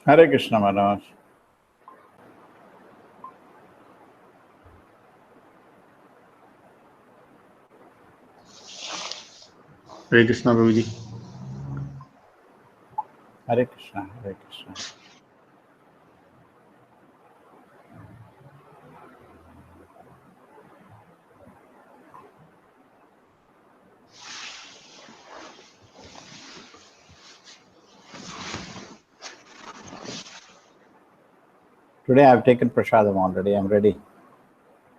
Hare Krishna Manoj. Hare Krishna, Prabhuji. Hare Krishna, Hare Krishna. Today I have taken prasadam already. I'm ready.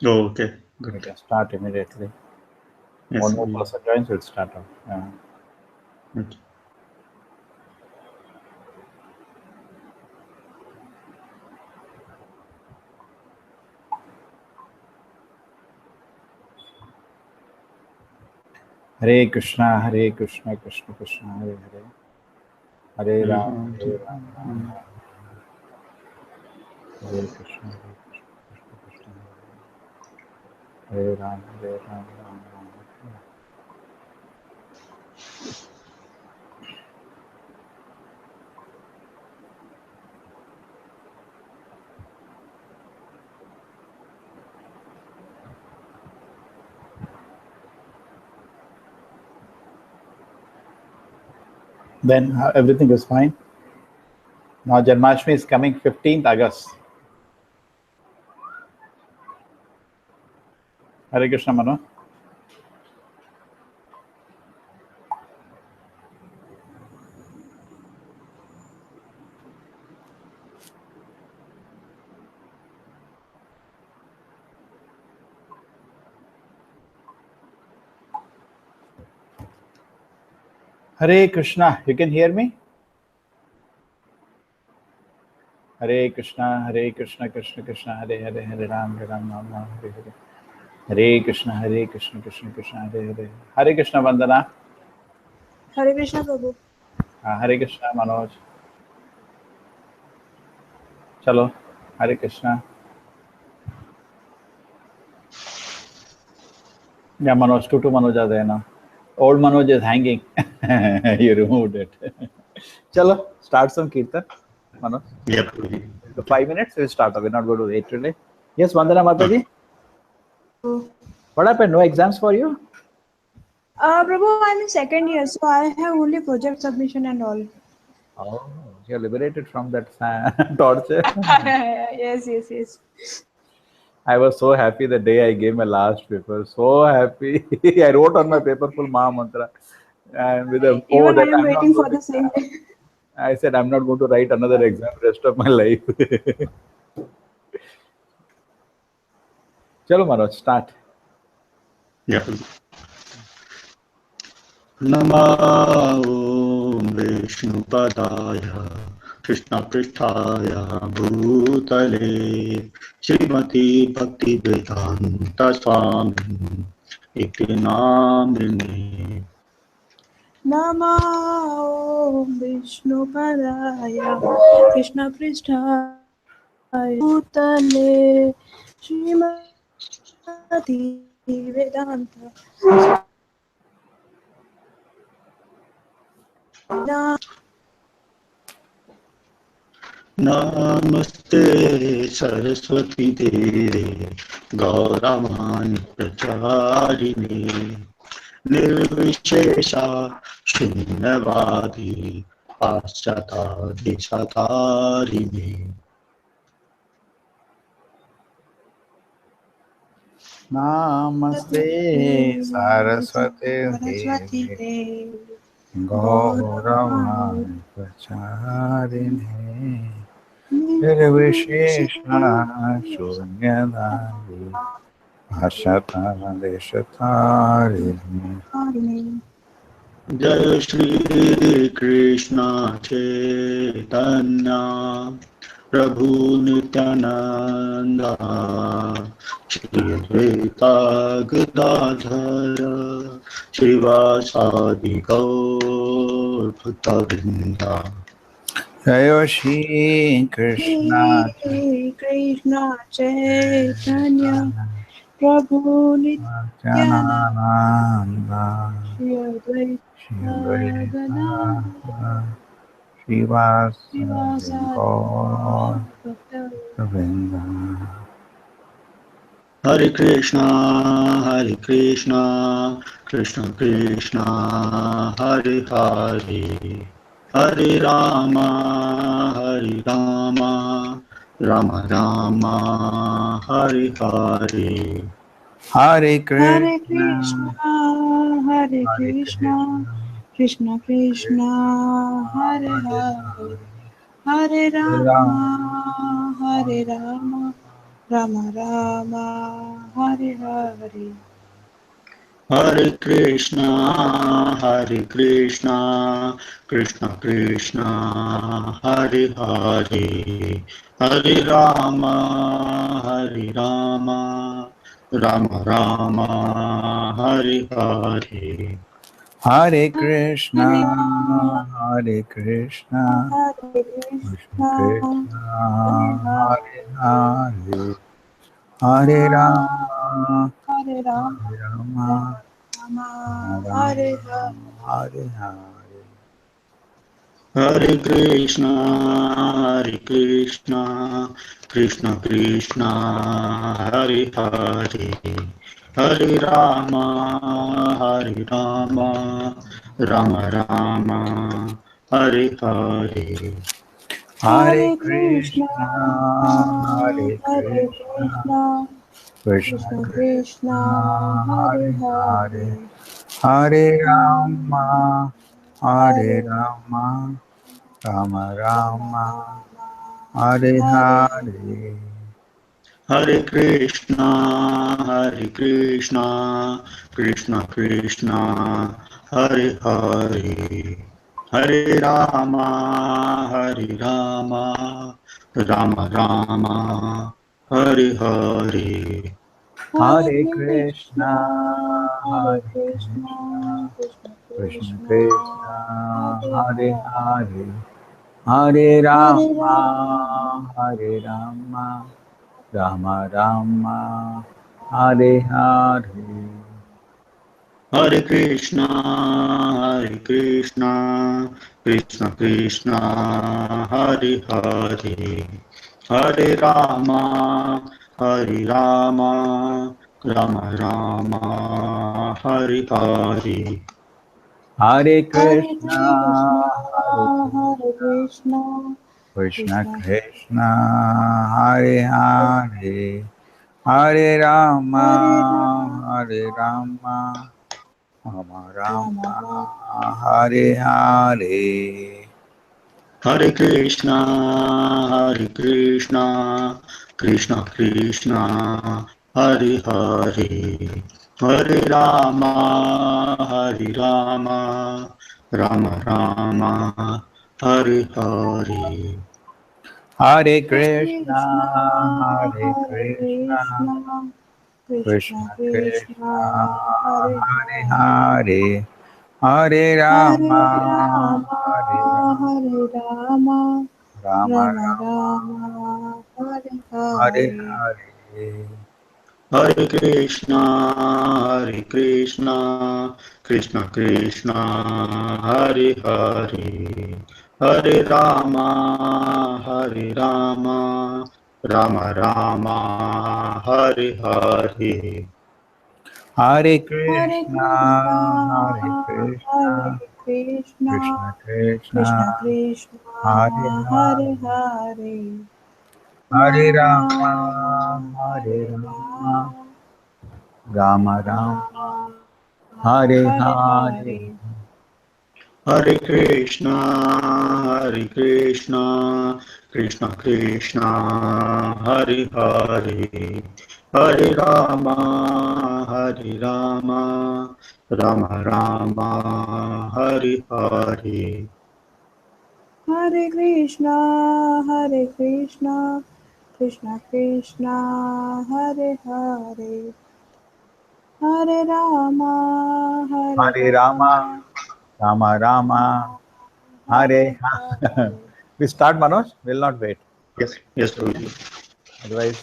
Oh, okay. We Good. can start immediately. Yes, One more Prabhuji. person joins, we'll start off. Yeah. Okay. Hare Krishna, Hare Krishna, Krishna Krishna, Hare Hare. Hare Ram, Hare Ram, Ram Ram. Hare Krishna, Hare Krishna, Krishna Krishna, Hare Hare. Hare Ram, Hare Ram, Ram Ram. Then everything is fine. Now Janmashtami is coming 15th August. Hare Krishna Mano. Hare Krishna, you can hear me? Hare Krishna, Krishna Krishna, Hare Hare, Hare Ram, Ram Ram, Hare Hare. Hare Krishna, Krishna Krishna, Hare Hare. Hare Krishna Vandana. Hare Krishna Prabhu. Hare Krishna Manoj. Chalo, Hare Krishna. Yeah, Manoj, two Manoj are there now. Old Manoj is hanging. You removed it. Chalo, start some kirtan, Manoj. Yeah, Prabhuji. So 5 minutes, we'll start. We're not going to wait today. Yes, Vandana Mataji. What happened? No exams for you? Prabhu, I'm in second year, so I have only project submission and all. Oh, you're liberated from that torture. Yes. I was so happy the day I gave my last paper. So happy. I wrote on my paper full Maha Mantra. And with a Even I that am I'm not waiting for going the same day. I said I'm not going to write another exam rest of my life. Chalo Manoj, start. Yeah, Prabhuji. Namo Vishnupadaya Krishna Prishthaya Bhutale Srimati Bhakti Vedanta Swami Iti Namine Namo Vishnu Padaya Krishna Pristhaya Bhutale Srimati Vedanta Namaste Saraswati Devi Gauravani Pracharine Nirvishesha Shunyavadi Paschata Deshatarine Namaste Saraswati Saraswati Devi Devi Gauravani Pracharine Nirvishesha Shunyadadi Ashata Deshatarine. Jai Shri Krishna Chaitanya Prabhu Nityananda Shri Advaita Gadadhara Shivasadi Gaur Bhaktavrinda Jai Shri Krishna Krishna Chaitanya Prabhu Nityananda Nityananda Shri Advaita Gadadhara Srivasadi Gaur Govinda. Hare Krishna, Krishna Krishna, Hare Hare, Hare Rama, Rama Rama, Hare Hare. Hare Hare Krishna, Krishna, Hare Hare Krishna, Krishna, Krishna Krishna, Krishna Hare Hare Hare, Hare, Hare Hare Rama, Rama, Hare Hare Rama, Rama. Rama Rama, Hare Hare. Hare Krishna, Krishna Krishna, Hare Hare, Hare Rama, Rama Rama, Hare Hare. Hare Hare Krishna, Rama, Hare Krishna, Hare Krishna Krishna, Hare Krishna, Hare Hare, Hare, Hare Rama, Hare Rama, Hare Rama Rama, Rama Rama, Hare Hare. Rama, Hare Hare. Hare Krishna, Krishna Krishna, Hare Hare, Hare Rama, Rama Rama, Hare Hare. Hare Hare Krishna, Krishna, Hare Hare Krishna, Krishna, Krishna Krishna Krishna, Krishna, Hare Hare Hare, Hare, Hare Rama, Rama, Hare Hare Rama, Rama Rama, Rama, Rama, Hare Hare Hare. Hare Krishna, Krishna Krishna, Hare Hare, Hare Rama, Rama Rama, Hare Hare. Hare Hare Krishna, Krishna, Hare Hare Krishna, Krishna, Krishna Krishna Krishna, Krishna, Hare Hare Hare, Hare, Hare Hare Rama, Rama, Hare Rama, Rama Rama, Hare Hare. Hare Krishna, Krishna Krishna, Hare Hare, Hare Rama, Rama Rama, Hare Hare. Hare Hare Krishna, Krishna, Hare Hare Krishna, Krishna, Krishna Krishna Krishna, Hare Hare Hare, Hare Hare Rama, Rama, Hare Rama, Rama Rama Rama, Rama, Hare Hare. Hare Krishna, Krishna Krishna, Hare Hare, Hare Rama, Rama Rama, Hare Hare. Hare Hare Krishna, Krishna, Hare Hare Krishna, Krishna, Krishna Krishna Krishna, Krishna, Hare Hare Hare, Hare, Hare Hare Rama, Rama, Hare Rama, Hare Rama, Rama Rama Rama, Rama, Hare Hare Hare. Hare. Hare Krishna, Krishna Krishna, Hare Hare, Hare Rama, Rama Rama, Hare Hare. Hare Hare Krishna, Krishna, Hare Hare Krishna, Krishna, Krishna Krishna, Krishna Hare Krishna, Hare Hare, Hare, Hare Rama Rama, Rama, Hare Hare Rama, Rama, Rama Rama Rama, Rama, Hare Hare Hare. Hare. Hare Krishna, Krishna Krishna, Hare Hare, Hare Rama, Rama Rama, Hare Hare. Hare Krishna, Hare Krishna, Krishna Krishna, Hare Hare, Hare Rama, Hare Hare Rama, Rama, Rama Rama, Rama, Hare Hare Hare. We start, Manoj. We'll not wait. Yes, yes, Prabhuji. Otherwise,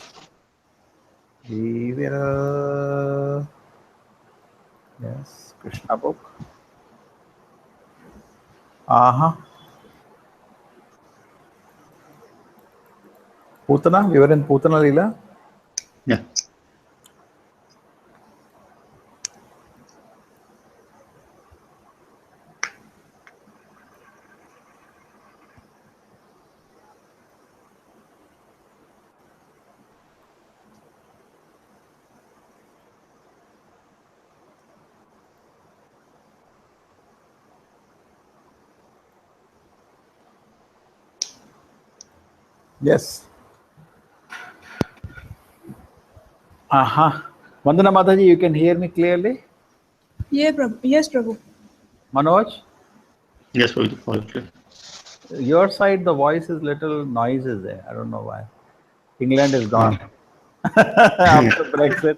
we will. Yes, Krishna book. Uh huh. Putana, we were in Putana Leela. Yeah. Yes. Vandana Mataji, you can hear me clearly? Yeah, Prabhu. Yes, Prabhu. Manoj, Yes, Prabhuji. All clear. your side the voice is little noise is there. I don't know why. England is gone. After Brexit,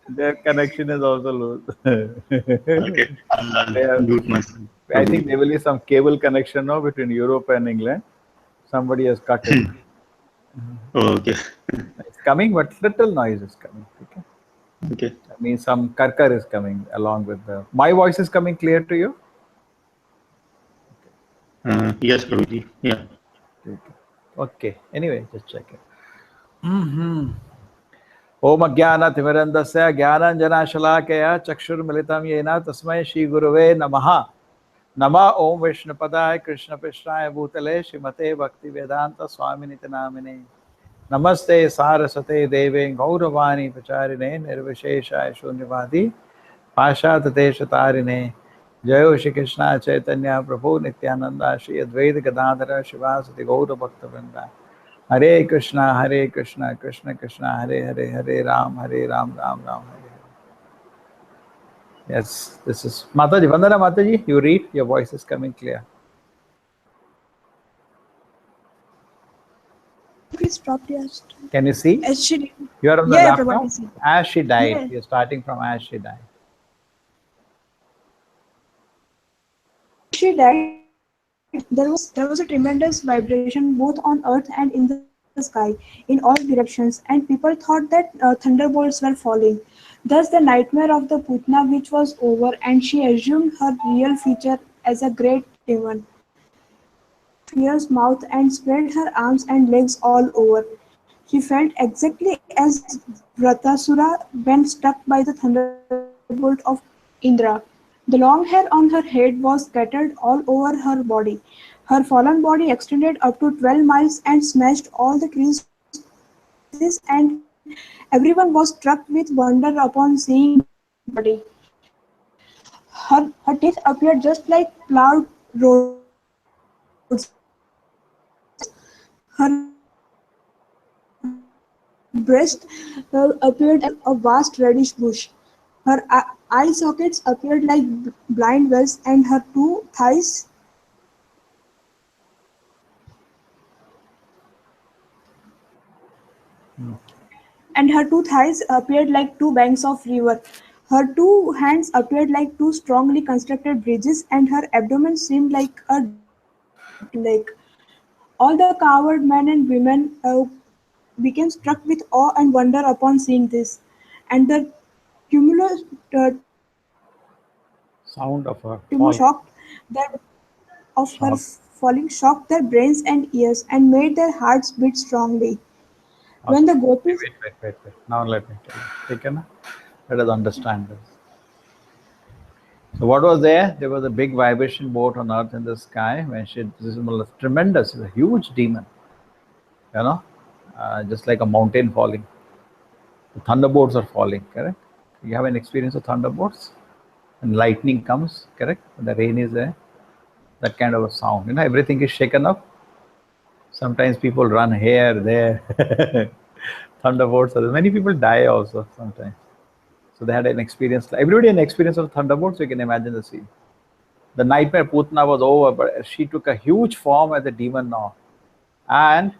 their connection is also loose. Okay. They I'll have, mute myself. I think Prabhuji. there will be some cable connection now between Europe and England. Somebody has cut it. Oh, okay. It's coming, but little noise is coming. Okay. Okay. That means some karkar is coming along with the. My voice is coming clear to you? Yes, Prabhuji. Yeah. Okay. Anyway, just check it. ओम अज्ञानतिमिरन्दस्य ज्ञानाञ्जनशलाकया चक्षुर्मिलितं येन तस्मै श्रीगुरवे नमः। नमः ओम विष्णुपदाय कृष्णपृष्ठाय भूतले श्रीमते भक्तिवेदांत स्वामिनिति नामिने। नमस्ते सारस्वते देवे गौरवाणी प्रचारिणे निर्विशेषाय शून्यवादी पाशातदेशतारिणे। जय श्री कृष्ण चैतन्य प्रभु नित्यानंद श्री अद्वैत गदाधर शिवासति गौरभक्तवृंदा। हरे कृष्णा कृष्ण कृष्ण हरे हरे, हरे Ram Ram Ram Hare Hare. Yes, this is Mataji. Vandana Mataji, you read, your voice is coming clear. Please stop just. Can you see? As she. You are on the Yeah, Prabhu. I laptop? can see. As she died. Yeah. You're starting from as she died. She died. There was a tremendous vibration both on earth and in the sky in all directions, and people thought that thunderbolts were falling. Thus the nightmare of the Putna which was over, and she assumed her real future as a great demon. She opened her fierce mouth and spread her arms and legs all over. She felt exactly as Vratasura when struck by the thunderbolt of Indra. The long hair on her head was scattered all over her body. Her fallen body extended up to 12 miles and smashed all the trees to pieces, and everyone was struck with wonder upon seeing her body. Her teeth appeared just like plowed roads. Her breast appeared like a vast reddish bush. Her eye sockets appeared like blind wells, and her two thighs appeared like two banks of river. Her two hands appeared like two strongly constructed bridges, and her abdomen seemed like a lake. All the coward men and women became struck with awe and wonder upon seeing this, and the cumulus, Sound of her tumor falling. shocked their of her Shock. falling shocked their brains and ears and made their hearts beat strongly. When the Okay. gopis Wait. Now let me tell you. Okay, na? Let us understand this. So what was there? There was a big vibration boat on earth in the sky when this was tremendous, a huge demon, just like a mountain falling. The thunderbolts are falling, correct? You have an experience of thunderbolts? And lightning comes, correct? When the rain is there, that kind of a sound. Everything is shaken up. Sometimes people run here, there. Thunderbolts. Many people die also sometimes. So they had an experience. Everybody had an experience of thunderbolts. So you can imagine the scene. The nightmare Putna was over, but she took a huge form as a demon now, and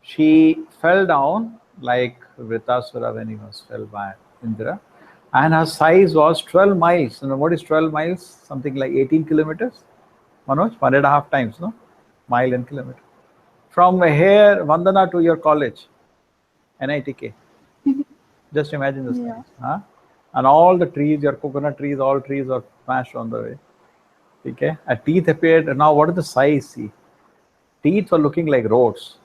she fell down like Vritasura when he was fell by Indra, and her size was 12 miles. What is 12 miles? Something like 18 kilometers. Manoj, 1.5 times, no? Mile and kilometer. From here, Vandana to your college, NITK. Just imagine the size. yeah. Huh? And all the trees, your coconut trees, all trees are smashed on the way. A teeth appeared. Now, what is the size? See, teeth were looking like roads.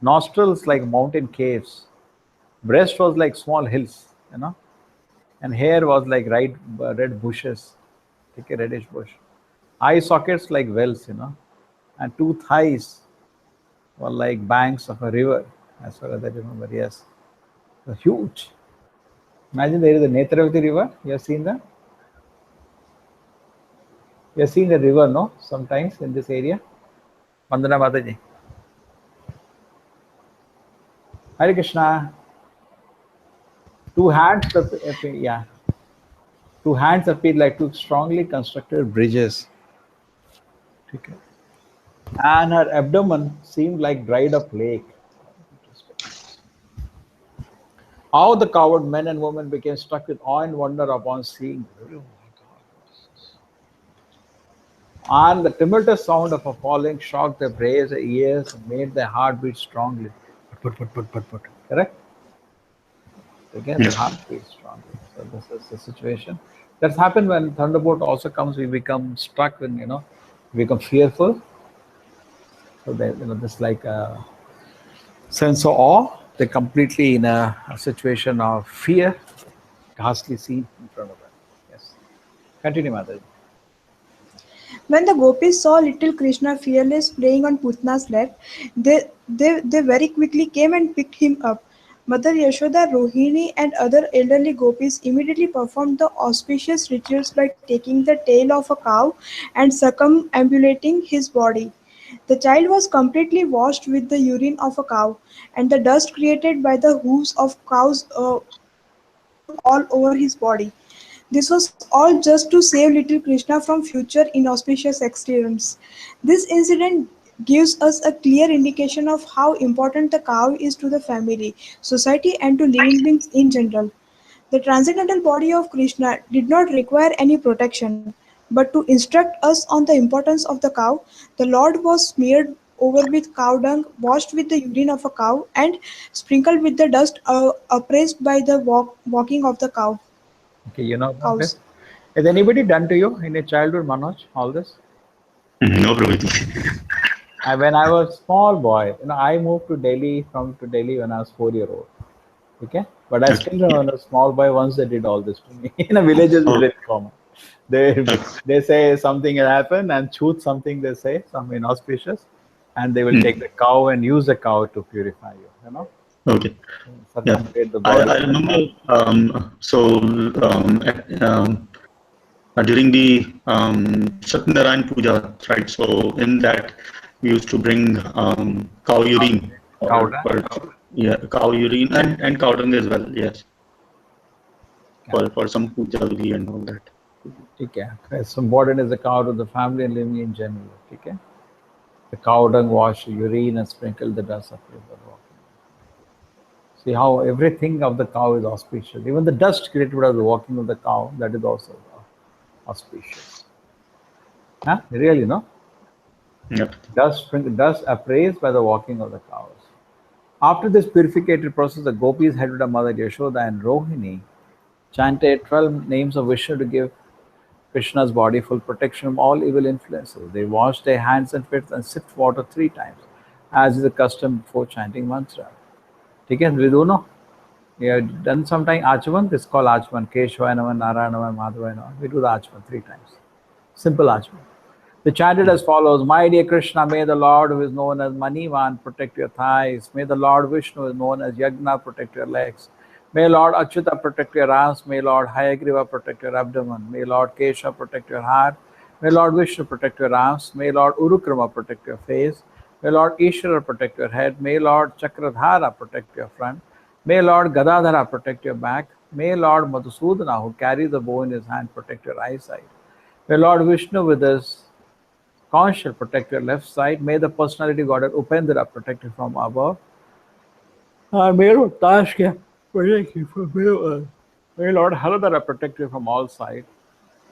nostrils like mountain caves, breast was like small hills, and hair was like red bushes, take a reddish bush. Eye sockets like wells, and two thighs were like banks of a river, as far as I remember. Yes, they're huge. Imagine there is a Netravati river. You have seen that? You have seen the river, no? Sometimes in this area. Vandana Mataji. Hare Krishna. Two hands, yeah. Two hands appear like two strongly constructed bridges. Okay. And her abdomen seemed like dried up lake. How the coward men and women became struck with awe and wonder upon seeing. And the tumultuous sound of a falling shocked their braves ears and made their heart beat strongly. Put. Correct? Again, the heart beats strongly. So this is the situation. That's happened when thunderbolt also comes. We become struck when we become fearful. So they, this like a sense of awe. They're completely in a situation of fear, ghastly scene in front of them. Yes. Continue, Mataji. When the gopis saw little Krishna fearless playing on Putna's lap, they very quickly came and picked him up. Mother Yashoda, Rohini, and other elderly gopis immediately performed the auspicious rituals by taking the tail of a cow and circumambulating his body. The child was completely washed with the urine of a cow, and the dust created by the hooves of cows rolled all over his body. This was all just to save little Krishna from future inauspicious accidents. This incident gives us a clear indication of how important the cow is to the family, society, and to living beings in general. The transcendental body of Krishna did not require any protection, but to instruct us on the importance of the cow, the Lord was smeared over with cow dung, washed with the urine of a cow, and sprinkled with the dust appraised by the walking of the Okay, you know about this. cows. Has anybody done to you in your childhood, Manoj, all this? No, Prabhuji. When I was small boy, I moved to Delhi to Delhi when I was 4 year old. Okay, but I still Okay. Yeah. remember a small boy once they did all this to me. In a villages, it's Oh, very common. They okay. they say something will happen and choose something they say some inauspicious, and they will take Hmm. the cow and use the cow to purify you. Okay. Yeah. Circumambulate the I, body I of the remember, cow. during the Satyanarayana Puja, right? So in that, we used to bring cow urine Cow dung. yeah, cow urine and cow dung as well. Yes, Yeah. for some puja vidhi and all that. Okay. So important is the cow to the family and living in general. Okay. The cow dung wash urine and sprinkle the dust of river walking. See how everything of the cow is auspicious. Even the dust created by the walking of the cow, that is also auspicious. Huh? Really, no? Yep. Dust appraised by the walking of the cows. After this purificated process, the gopis headed by Mother Yashoda and Rohini chanted 12 names of Vishnu to give Krishna's body full protection from all evil influences. They washed their hands and feet and sipped water 3 times, as is the custom before chanting mantra. ठीक है, we do know. We have done sometime Achavan. This is called Achavan. Keshwaya Namaha, Narayana Namaha, Madhavaya Namaha. We do the Achavan 3 times. Simple Achavan. They chanted as follows: My dear Krishna, may the Lord who is known as Manivan protect your thighs. May the Lord Vishnu who is known as Yagna protect your legs. May Lord Achyuta protect your arms. May Lord Hayagriva protect your abdomen. May Lord Kesha protect your heart. May Lord Vishnu protect your arms. May Lord Urukrama protect your face. May Lord Ishvara protect your head. May Lord Chakradhara protect your front. May Lord Gadadhara protect your back. May Lord Madhusudana, who carries the bow in his hand, protect your eyesight. May Lord Vishnu with his conch shall protect your left side. May the personality goddess Upendra protect you from above. And may Lord Tashka protect you from below. May Lord Haradara protect you from all sides.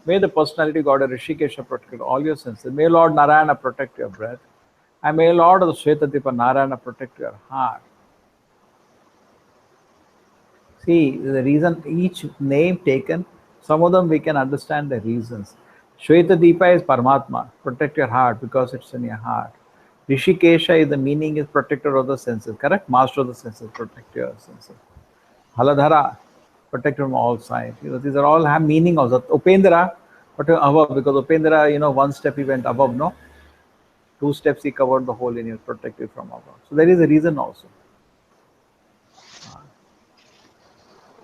May the personality goddess Rishikesha protect all your senses. May Lord Narayana protect your breath. And may Lord of the Svetadipa Narayana protect your heart. See, the reason each name taken, some of them we can understand the reasons. Shweta Deepa is Paramatma, protect your heart because it's in your heart. Rishikesha is the meaning is protector of the senses, correct? Master of the senses, protector of the senses. Haladhara, protector from all sides. These are all have meaning also. Upendra, but above, because Upendra, one step he went above, no? 2 steps he covered the whole lineage, protected from above. So there is a reason also.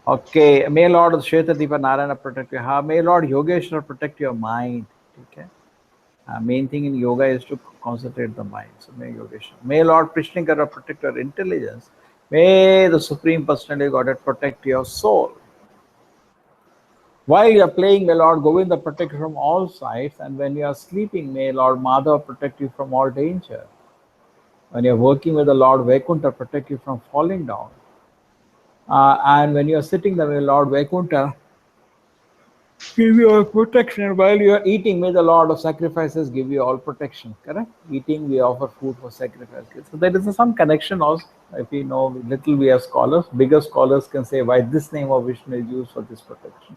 Okay, may Lord Shvetadipa Narayana protect you. May Lord Yogeshwar protect your mind. Okay. Main thing in yoga is to concentrate the mind. So may Yogeshwar. May Lord Krishnakara protect your intelligence. May the Supreme Personality Godhead protect your soul. While you are playing, may Lord Govinda protect you from all sides, and when you are sleeping, may Lord Madhava protect you from all danger. When you are working with the Lord Vaikuntha, protect you from falling down. And when you are sitting there, may Lord Vaikuntha give you all protection. While you are eating, may the Lord of sacrifices give you all protection. Correct? Eating, we offer food for sacrifice. So there is some connection also. If you know little, we are scholars. Bigger scholars can say why this name of Vishnu is used for this protection.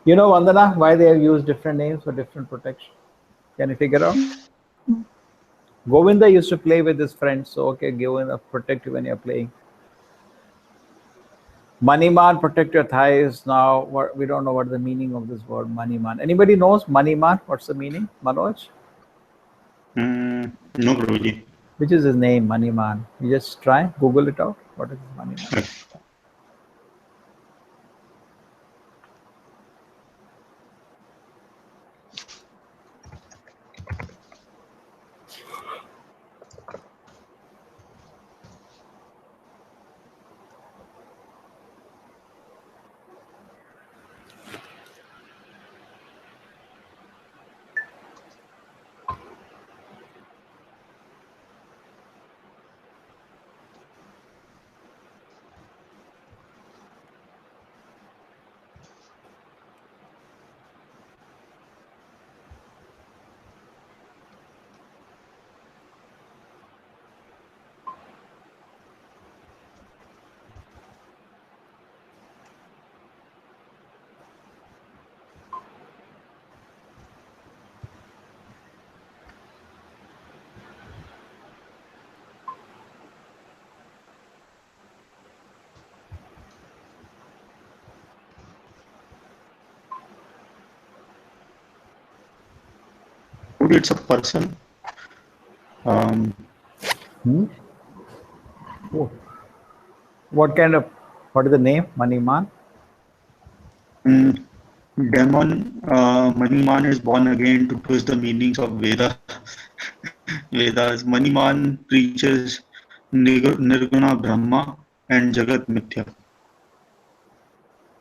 You know, Vandana, why they have used different names for different protection? Can you figure out? Govinda used to play with his friends, so okay, Govinda protect you when you're playing. Maniman, protect your thighs. Now, we don't know what the meaning of this word, Maniman. Anybody knows Maniman? What's the meaning, Manoj? No, Prabhuji. Which is his name, Maniman? You just try, Google it out. What is Maniman? It's a person. What is the name, Maniman? Demon Maniman is born again to twist the meanings of Vedas. Maniman preaches Nirguna Brahma and Jagat Mithya.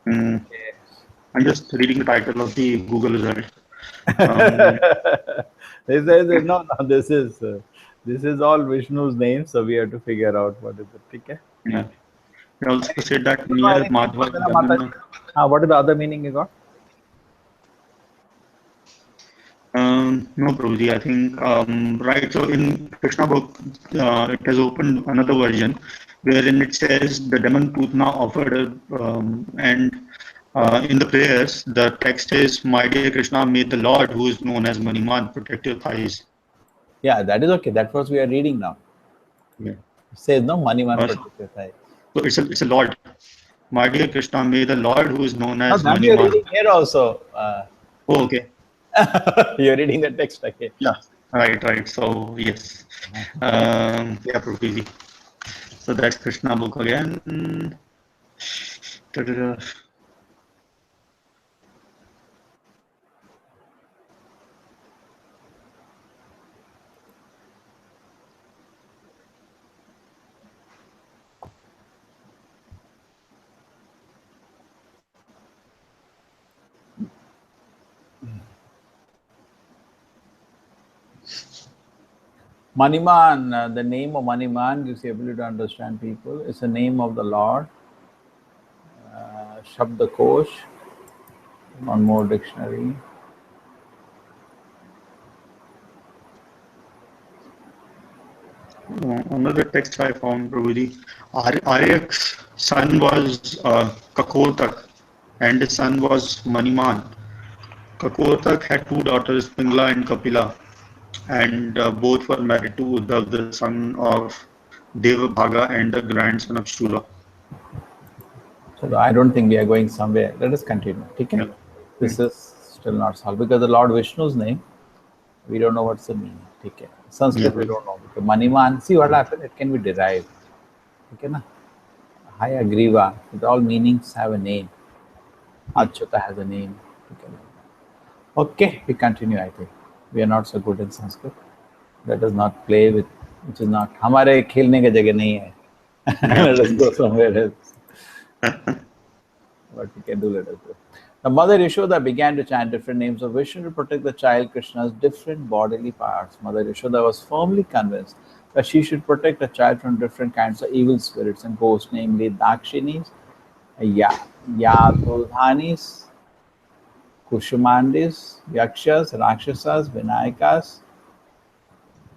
I'm just reading the title of the Google result. No, this is all Vishnu's name, so we have to figure out what is it. Okay? Yeah. He also said that near Madhva. What is the other meaning you got? No, Prabhuji, I think, right, so in Krishna book, it has opened another version wherein it says the demon Putna offered, and in the prayers, the text is, my dear Krishna, may the Lord, who is known as Maniman, protect your thighs. Yeah, that is okay. That's what we are reading now. Yeah. It says, no, Maniman protect your thighs. So it's a Lord. My dear Krishna, may the Lord, who is known as That Maniman. you're reading here also. Oh, okay. You're reading the text, okay? Yeah, right. So, yes. Yeah, Prabhuji. So that's Krishna book again. Maniman, the name of Maniman gives the ability to understand people. It's the name of the Lord. Shabda Kosh. One more dictionary. Another text I found, Prabhuji. Aryak's son was Kakotak and his son was Maniman. Kakotak had two daughters, Pingla and Kapila. and both were married to Uddhav, the son of Devabhaga and the grandson of Shula. So I don't think we are going somewhere. Let us continue. Okay? Yeah. This is still not solved because the Lord Vishnu's name, we don't know what's the meaning. Okay? Sanskrit, we Yeah. don't know. Because Maniman, see what happened? It can be derived. Okay? Na? Hayagriva, with all meanings have a name. Achyuta has a name. Okay, we continue, I think. We are not so good in Sanskrit. Let us not play with, which is not, हमारे खेलने की जगह नहीं है. Let us go somewhere else. What we can do, let us do. The mother Yashoda began to chant different names of Vishnu to protect the child Krishna's different bodily parts. Mother Yashoda was firmly convinced that she should protect the child from different kinds of evil spirits and ghosts, namely Dakshinis, Yadodhanis, Kushumandis, Yakshas, Rakshasas, Vinayakas,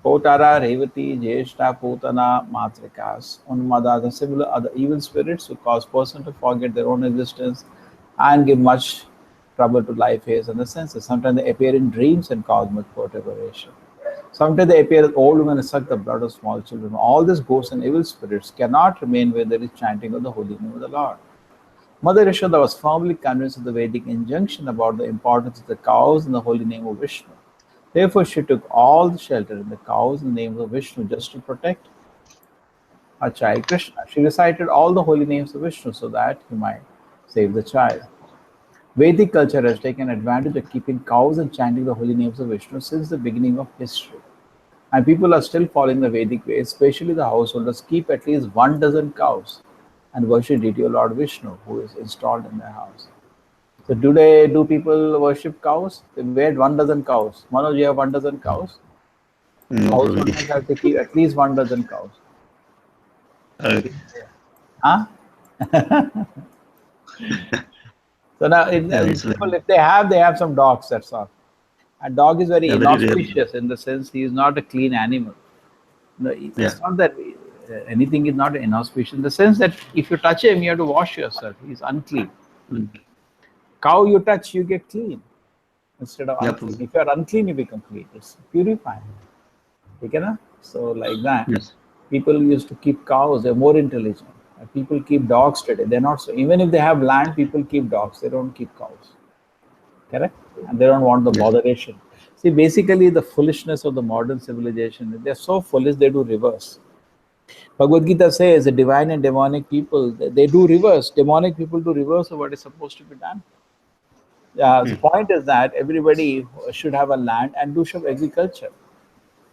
Potara, Revati, Jeshta, Putana, Matrikas, Unmadas, and similar other evil spirits who cause person to forget their own existence and give much trouble to life, hairs, and the senses. Sometimes they appear in dreams and cause much perturbation. Sometimes they appear as old women and suck the blood of small children. All these ghosts and evil spirits cannot remain where there is chanting of the holy name of the Lord. Mother Yashoda was firmly convinced of the Vedic injunction about the importance of the cows in the holy name of Vishnu. Therefore, she took all the shelter in the cows in the name of Vishnu just to protect her child Krishna. She recited all the holy names of Vishnu so that he might save the child. Vedic culture has taken advantage of keeping cows and chanting the holy names of Vishnu since the beginning of history. And people are still following the Vedic way, especially the householders keep at least 1 dozen cows and worship deity of Lord Vishnu, who is installed in their house. So today, do people worship cows? They weighed 1 dozen cows. Manoj, you have 1 dozen cows? No, Householders have to keep at least 1 dozen cows. Huh? So now, people, if they have some dogs, that's all. A dog is very very rare. inauspicious in the sense he is not a clean animal. No, it's not that anything is not inauspicious in the sense that if you touch him, you have to wash yourself. He's unclean. Cow you touch, you get clean instead of unclean. If you are unclean, you become clean. It's purifying. Okay, na? So like that. Yes. People used to keep cows. They're more intelligent. People keep dogs today. They're not so. Even if they have land, people keep dogs. They don't keep cows. Correct? And they don't want the botheration. See, basically the foolishness of the modern civilization, they're so foolish, they do reverse. Bhagavad Gita says the divine and demonic people, they do reverse. Demonic people do reverse of what is supposed to be done. The point is that everybody should have a land and do some agriculture.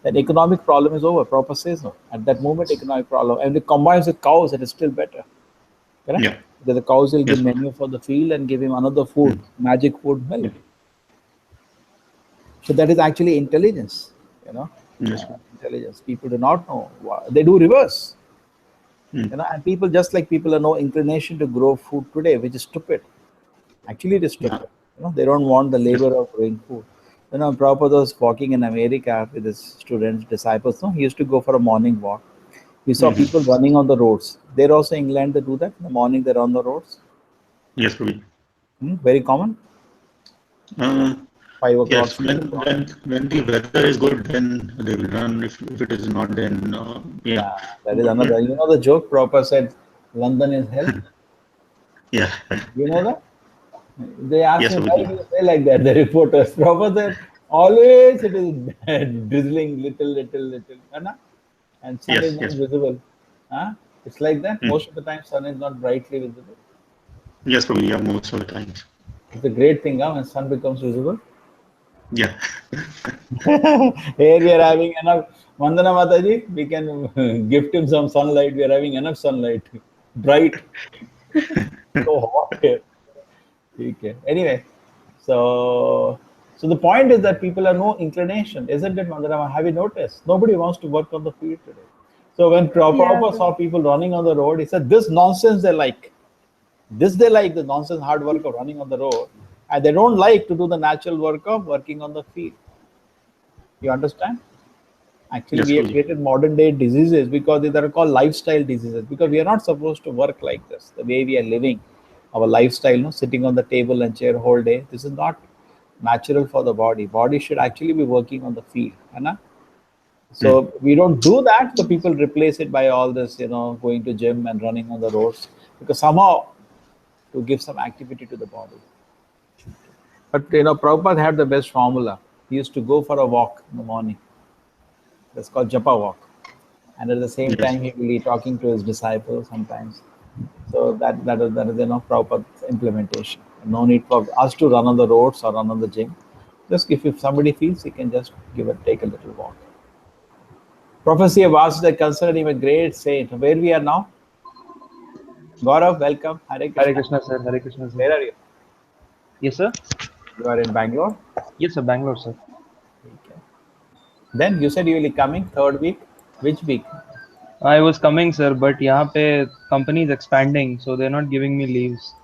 Then economic problem is over. Prabhupada says no. At that moment, economic problem. And it combines with cows, it is still better. Correct? Yeah. Because the cows will give manure for the field and give him another food, magic food, milk. So that is actually intelligence, intelligence. People do not know. They do reverse. And people, just like people have no inclination to grow food today, which is stupid. Actually, it is stupid. They don't want the labor of growing food. Prabhupada was walking in America with his students, disciples. He used to go for a morning walk. We saw people running on the roads. There also in England, they do that. In the morning, they're on the roads. Yes, Prabhu. Very common. 5 o'clock. Yes, when the weather is good, then they will run. If it is not, then that is another. You know the joke Prabhupada said, London is hell. Yeah. You know that? They asked me, why do you say like that? The reporters. Prabhupada said, always it is drizzling little. And sun is not visible. It's like that. Most of the time, sun is not brightly visible. Yes, Prabhu. Yeah, most of the times. It's a great thing when sun becomes visible. Yeah. Here we are having enough. Vandana Mataji, we can gift him some sunlight. We are having enough sunlight. Bright. So hot here. Okay. Anyway, so the point is that people have no inclination, isn't it, Mandana? Have you noticed? Nobody wants to work on the field today. So when Prabhupada saw people running on the road, he said, this nonsense they like. This they like, the nonsense hard work of running on the road. And they don't like to do the natural work of working on the field. You understand? Actually, we have created modern day diseases because they are called lifestyle diseases, because we are not supposed to work like this, the way we are living. Our lifestyle, sitting on the table and chair whole day. This is not natural for the body. Body should actually be working on the field, है So we don't do that. So people replace it by all this, going to gym and running on the roads, because somehow to give some activity to the body. But Prabhupada had the best formula. He used to go for a walk in the morning. That's called Japa walk. And at the same time, he will be talking to his disciples sometimes. So that is Prabhupada's implementation. No need for us to run on the roads or run on the gym. Just if somebody feels, he can just take a little walk. Prophecy of Vasudeva considered him a great saint. Where we are now? Gaurav, welcome. Hare Krishna. Hare Krishna, sir. Hare Krishna, sir. Where are you? Yes, sir. You are in Bangalore? Yes, sir. Bangalore, sir. Okay. Then you said you will be coming third week. Which week? I was coming, sir, but यहाँ पे company is expanding, so they're not giving me leaves.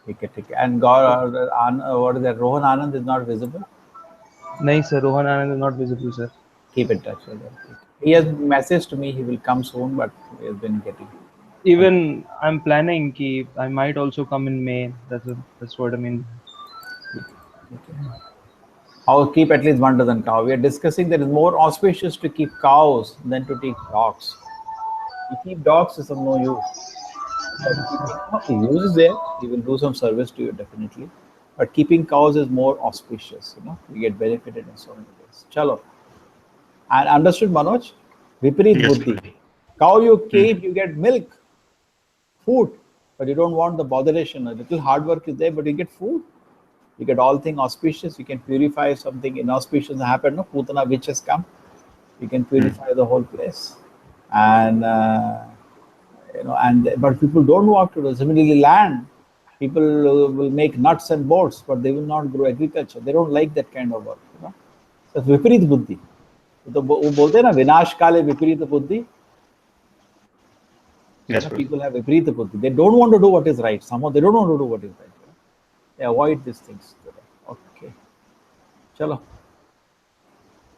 Okay. And Gaurav, what is that? Rohan Anand is not visible? No, sir. Rohan Anand is not visible, sir. Keep in touch with him. He has messaged me. He will come soon, but he has been getting. Even I'm planning कि I might also come in May. That's what I mean. Okay. I'll keep at least 1 dozen cow. We are discussing that it's more auspicious to keep cows than to take dogs. You keep dogs is of no use. But keeping use is there. He will do some service to you definitely. But keeping cows is more auspicious. You get benefited in so many ways. Chalo. And understood, Manoj? Viparit buddhi. Cow you keep, you get milk, food, but you don't want the botheration. A little hard work is there, but you get food. You get all things auspicious. You can purify something inauspicious happen. No, Putana witches come. You can purify the whole place, and but people don't want to do. Similarly, land. People will make nuts and boats, but they will not grow agriculture. They don't like that kind of work. So viparit buddhi. तो वो बोलते हैं ना विनाश काले विपरीत बुद्धि. Yes, people have viparita buddhi. They don't want to do what is right. Somehow they don't want to do what is right. They avoid these things. Okay. Chalo.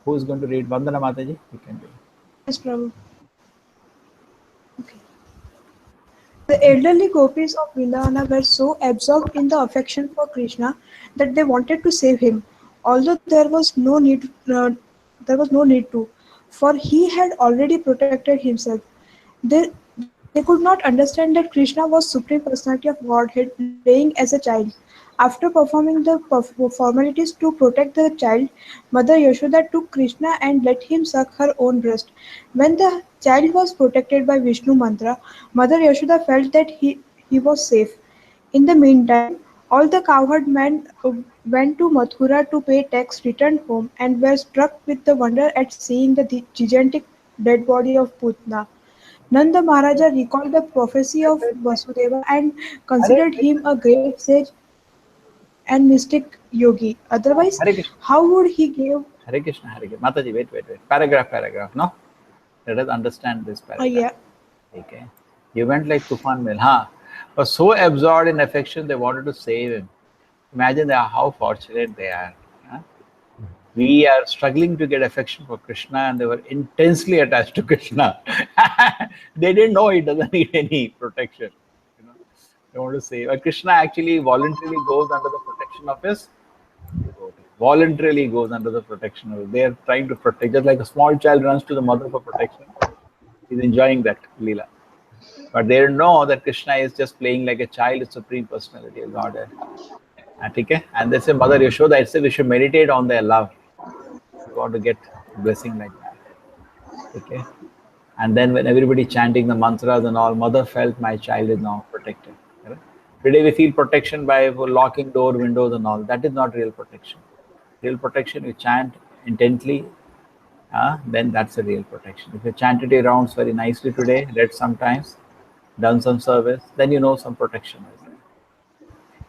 Who is going to read? Vandana Mataji? You can read. Yes, Prabhu. Okay. The elderly gopis of Vrindavana were so absorbed in the affection for Krishna that they wanted to save him, although there was no need to, for he had already protected himself. They could not understand that Krishna was Supreme Personality of Godhead playing as a child. After performing the formalities to protect the child, Mother Yashoda took Krishna and let him suck her own breast. When the child was protected by Vishnu mantra, Mother Yashoda felt that he was safe. In the meantime, all the cowherd men went to Mathura to pay tax, returned home, and were struck with the wonder at seeing the gigantic dead body of Putna. Nanda Maharaja recalled the prophecy of Vasudeva and considered him a great sage and mystic yogi. Otherwise, how would he give? Hare Krishna, Hare Krishna. Mataji, wait. Paragraph. No? Let us understand this paragraph. Yeah. Okay. You went like Tufan Mil. Was so absorbed in affection, they wanted to save him. Imagine how fortunate they are. We are struggling to get affection for Krishna, and they were intensely attached to Krishna. They didn't know he doesn't need any protection. They want to save. But Krishna actually voluntarily goes under the protection of his devotee. Voluntarily goes under the protection of. They are trying to protect, just like a small child runs to the mother for protection. He's enjoying that Leela. But they don't know that Krishna is just playing like a child, a Supreme Personality of Godhead. And they say, Mother Yashoda, it says we should meditate on their love. You want to get blessing like that. Okay. And then when everybody chanting the mantras and all, Mother felt my child is now protected. Right? Today we feel protection by locking door, windows and all. That is not real protection. Real protection, you chant intently, then that's a real protection. If you chanted your rounds very nicely today, read sometimes, done some service, then you know some protection is there.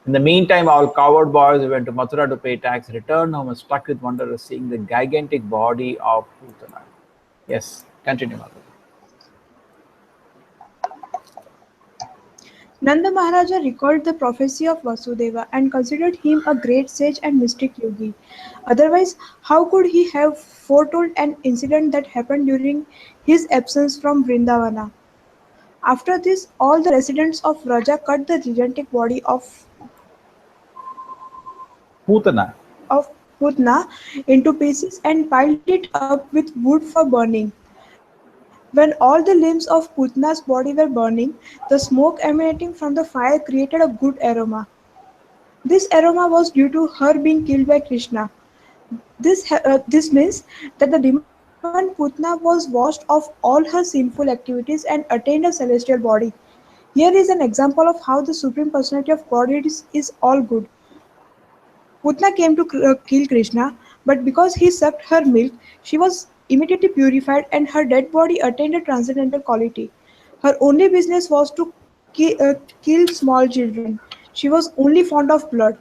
In the meantime, all coward boys went to Mathura to pay tax, returned home and struck with wonder at seeing the gigantic body of Putana. Yes, continue, Mother. Nanda Maharaja recalled the prophecy of Vasudeva and considered him a great sage and mystic yogi. Otherwise, how could he have foretold an incident that happened during his absence from Vrindavana? After this, all the residents of Raja cut the gigantic body of Putana. Putna into pieces and piled it up with wood for burning. When all the limbs of Putna's body were burning, the smoke emanating from the fire created a good aroma. This aroma was due to her being killed by Krishna. This means that the demon Putna was washed of all her sinful activities and attained a celestial body. Here is an example of how the Supreme Personality of Godhead is all good. Putna came to kill Krishna, but because he sucked her milk, she was immediately purified and her dead body attained a transcendental quality. Her only business was to kill small children. She was only fond of blood.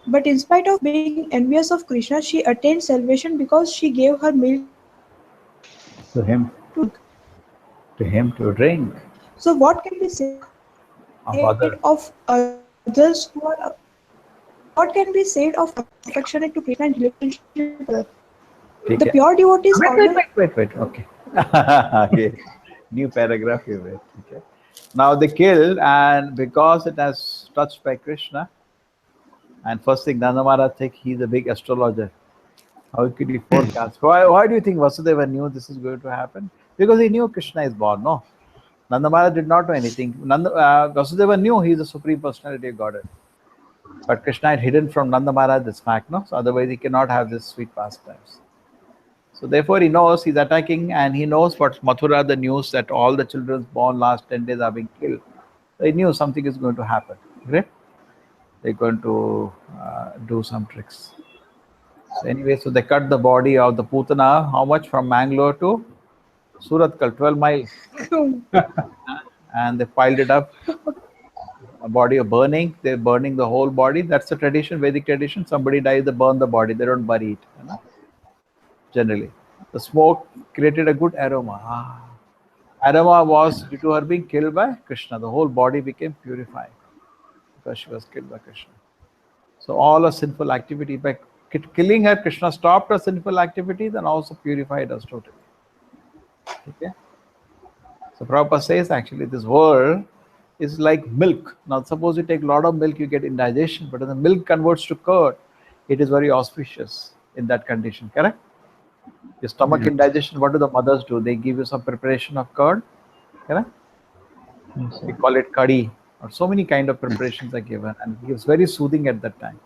But in spite of being envious of Krishna, she attained salvation because she gave her milk to him To him, to drink. to him to drink So, what can be said of of others. others who are what can be said of others who are affectionate to Krishna and relationship with others? The Okay. pure devotees always Wait. Okay. Okay. New paragraph you read. Okay. Now they killed, and because it has touched by Krishna, and first thing Nanda Maharaj think he's a big astrologer. How could he forecast? Why do you think Vasudeva knew this is going to happen? Because he knew Krishna is born. No, Nanda Maharaj did not know anything. Vasudeva knew he is the supreme personality of Godhead, but Krishna had hidden from Nanda Maharaj this fact. No, so otherwise he cannot have this sweet pastimes. So therefore he knows he's attacking, and he knows what Mathura, the news that all the children born last 10 days are being killed. So he knew something is going to happen. Great. They're going to do some tricks. So anyway, so they cut the body of the Putana, how much, from Mangalore to Suratkal, 12 miles, and they piled it up. A body of burning, they're burning the whole body. That's the tradition, Vedic tradition. Somebody dies, they burn the body, they don't bury it. You know? Generally, the smoke created a good aroma. Aroma was due to her being killed by Krishna. The whole body became purified because she was killed by Krishna. So all her sinful activity, by killing her, Krishna stopped her sinful activities and also purified us totally. Okay. So Prabhupada says actually this world is like milk. Now suppose you take a lot of milk, you get indigestion, but when the milk converts to curd, it is very auspicious in that condition, correct? Your stomach indigestion, what do the mothers do? They give you some preparation of curd, correct? Yes, We sir. call it curry, or so many kind of preparations are given, and it gives very soothing at that time.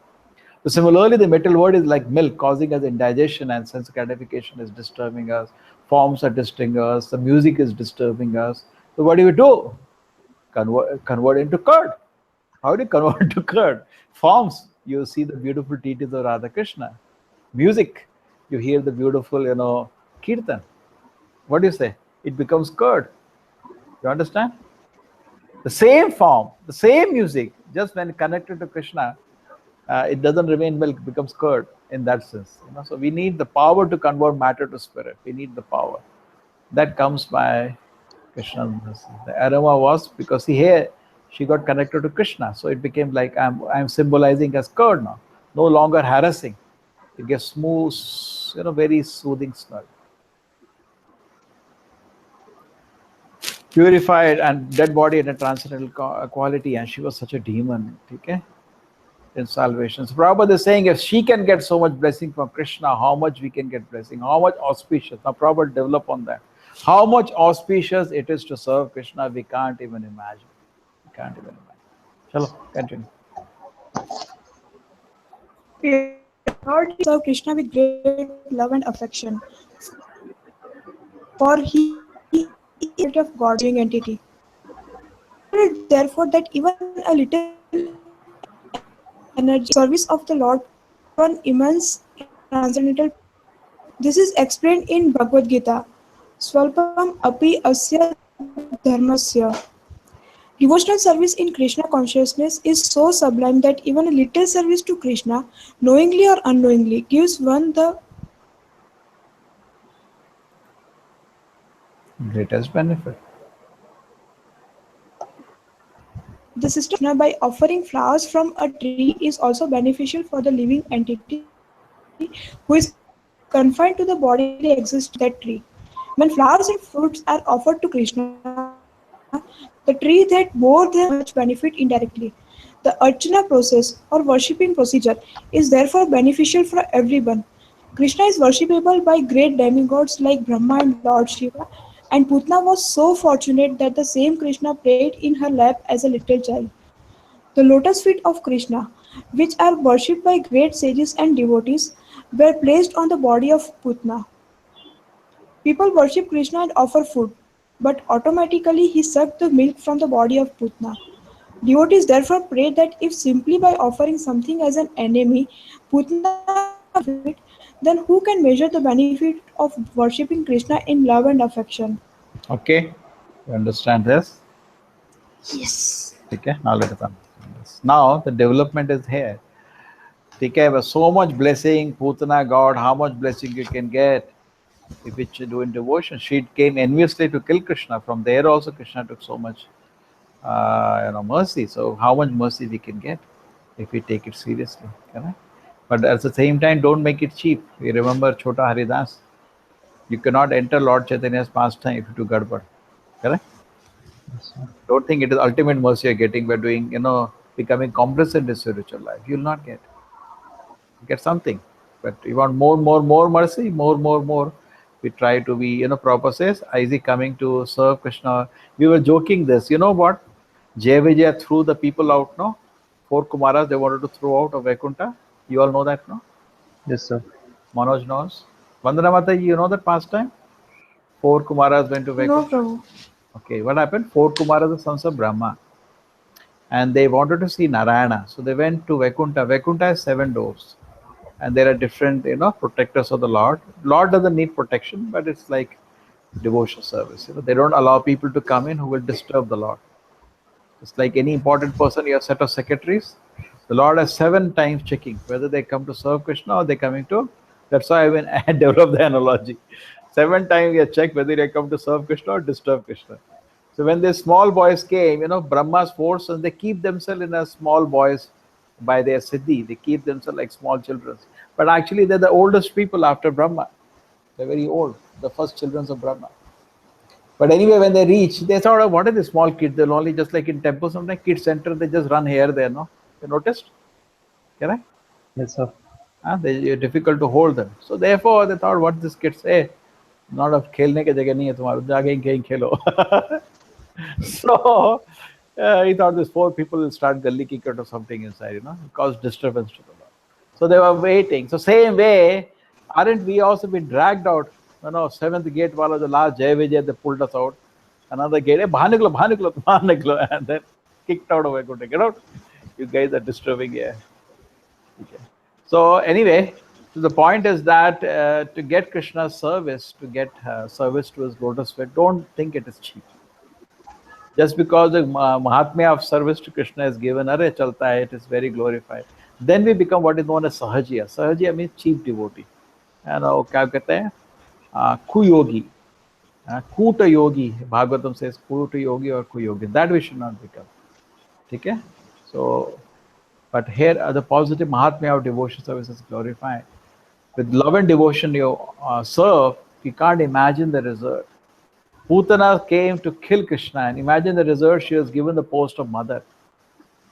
So similarly, the metal world is like milk, causing us indigestion and sense gratification is disturbing us. Forms are disturbing us. The music is disturbing us. So what do? Convert into curd. How do you convert into curd? Forms, you see the beautiful deities of Radha Krishna. Music, you hear the beautiful, kirtan. What do you say? It becomes curd. You understand? The same form, the same music, just when connected to Krishna, it doesn't remain milk, it becomes curd in that sense. So we need the power to convert matter to spirit. We need the power. That comes by Krishna's mercy. The aroma was because here she got connected to Krishna, so it became like I'm symbolizing as curd now, no longer harassing. It gives smooth, very soothing smell. Purified and dead body in a transcendental quality, and she was such a demon. Okay, in salvation. So Prabhupada is saying if she can get so much blessing from Krishna, how much we can get blessing? How much auspicious? Now Prabhupada develop on that. How much auspicious it is to serve Krishna, we can't even imagine. We can't even imagine. Chalo, continue. pure serve Krishna with great love and affection, for he is the spirit of God, living entity. Concluded therefore that even a little energy service of the Lord can give one immense transcendental peace. This is explained in Bhagavad Gita. Swalpam api asya dharmasya. Devotional service in Krishna consciousness is so sublime that even a little service to Krishna, knowingly or unknowingly, gives one the Greatest benefit. The system of Krishna by offering flowers from a tree is also beneficial for the living entity who is confined to the bodily existence of that tree. When flowers and fruits are offered to Krishna, the tree that bore them much benefit indirectly. The Archana process or worshipping procedure is therefore beneficial for everyone. Krishna is worshipable by great demigods like Brahma and Lord Shiva, and Putna was so fortunate that the same Krishna played in her lap as a little child. The lotus feet of Krishna, which are worshipped by great sages and devotees, were placed on the body of Putna. People worship Krishna and offer food, but automatically he sucked the milk from the body of Putna. Devotees therefore pray that if simply by offering something as an enemy, Putna will benefit, then who can measure the benefit of worshipping Krishna in love and affection? Okay, you understand this? Yes. Okay, now let us understand this. Now the development is here. Okay, with so much blessing, Putana God, how much blessing you can get if you do in devotion. She came enviously to kill Krishna. From there also Krishna took so much mercy. So how much mercy we can get if we take it seriously, correct? But at the same time, don't make it cheap. We remember Chota Haridas. You cannot enter Lord Chaitanya's pastime if you do gadbad, correct? Yes, sir. Don't think it is ultimate mercy you're getting by doing, becoming complacent in spiritual life. You'll not get. You get something. But you want more mercy, more. We try to be, proper says, is he coming to serve Krishna? We were joking this. You know what? Jai Vijaya threw the people out, no? 4 Kumaras they wanted to throw out of Vaikuntha. You all know that, no? Yes, sir. Manoj knows. Vandana Mata, you know that pastime? 4 Kumaras went to No, Vaikuntha. Prabhu. Okay, what happened? 4 Kumaras are sons of Brahma. And they wanted to see Narayana. So they went to Vaikuntha. Vaikuntha has 7 doors. And there are different, protectors of the Lord. Lord doesn't need protection, but it's like devotion service. They don't allow people to come in who will disturb the Lord. It's like any important person, you have set of secretaries. The Lord has 7 times checking whether they come to serve Krishna or they're coming to. That's why I developed the analogy. 7 times you check whether they come to serve Krishna or disturb Krishna. So when the small boys came, Brahma's force, and they keep themselves in as small boys by their siddhi. They keep themselves like small children. But actually, they're the oldest people after Brahma. They're very old, the first children of Brahma. But anyway, when they reach, they thought, oh, what are the small kids? They'll only just like in temple, sometimes kids center, they just run here, there, no? You noticed? Correct? Yes, sir. They're difficult to hold them. So therefore, they thought, what this kid say? Not of khelne ke jagah nahi hai tumhara, jaake kahin khelo. So he thought these 4 people will start gully cricket or something inside, cause disturbance to the Lord. So they were waiting. So same way, aren't we also been dragged out? 7th gate wala, the last Jai Vijay, they pulled us out. Another gate, bahar niklo, and then kicked out of Vaikuntha. Get out. You guys are disturbing here. Okay. So anyway, so the point is that to get Krishna's service, to get service to his lotus feet, don't think it is cheap. Just because the Mahatmya of service to Krishna is given, Arey chalta hai, it is very glorified. Then we become what is known as Sahajiya. Sahajiya means chief devotee. And kya kehte hain? Kuyogi. Kuta yogi. Bhagavatam says Kuta yogi or Kuyogi. That we should not become. Okay? So, but here the positive Mahatmya of devotion service is glorified. With love and devotion you serve, you can't imagine the result. Putana came to kill Krishna, and imagine the result, she was given the post of mother.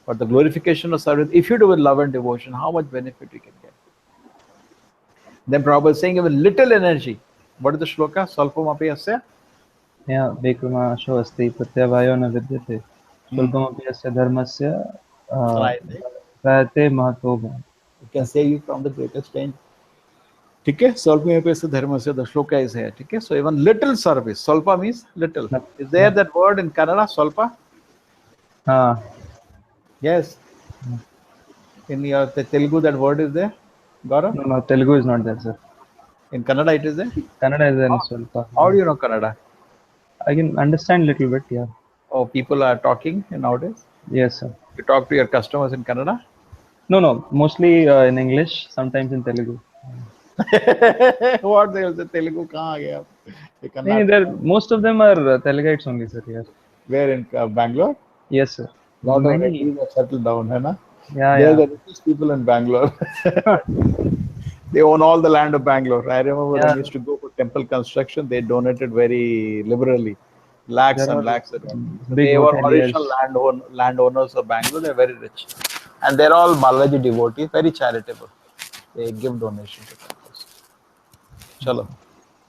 But the glorification of service, if you do with love and devotion, how much benefit you can get. Then Prabhupada is saying even little energy. What is the shloka? Salpamapi asya? Yeah, Vikramasho asti pratyavayo na vidyate. Shulpamapi asya dharmasya prayate mahato bhav. You can say you from the greatest change. Okay, Salpamapi asya dharmasya, the shloka is here. Okay, so even little service. Salpa means little. Is there that word in Kannada, Salpa? Yes. In your Telugu, that word is there? Gaurav? No, Telugu is not there, sir. In Kannada, it is there? Kannada is there in Swalpa. How do you know Kannada? I can understand little bit, yeah. Oh, people are talking nowadays? Yes, sir. You talk to your customers in Kannada? No, mostly in English, sometimes in Telugu. What they will say, Telugu kahan aa gaya? Most of them are Telugites only, sir, here. Where in Bangalore? Yes, sir. Lot of Many. Reddies are settled down, hai na? Yeah, They are the richest people in Bangalore. They own all the land of Bangalore. I remember when I used to go for temple construction, they donated very liberally. Lakhs There and are lakhs. big They were hoteliers. original landowners of Bangalore. They're very rich. And they're all Balaji devotees, very charitable. They give donation to temples. Chalo,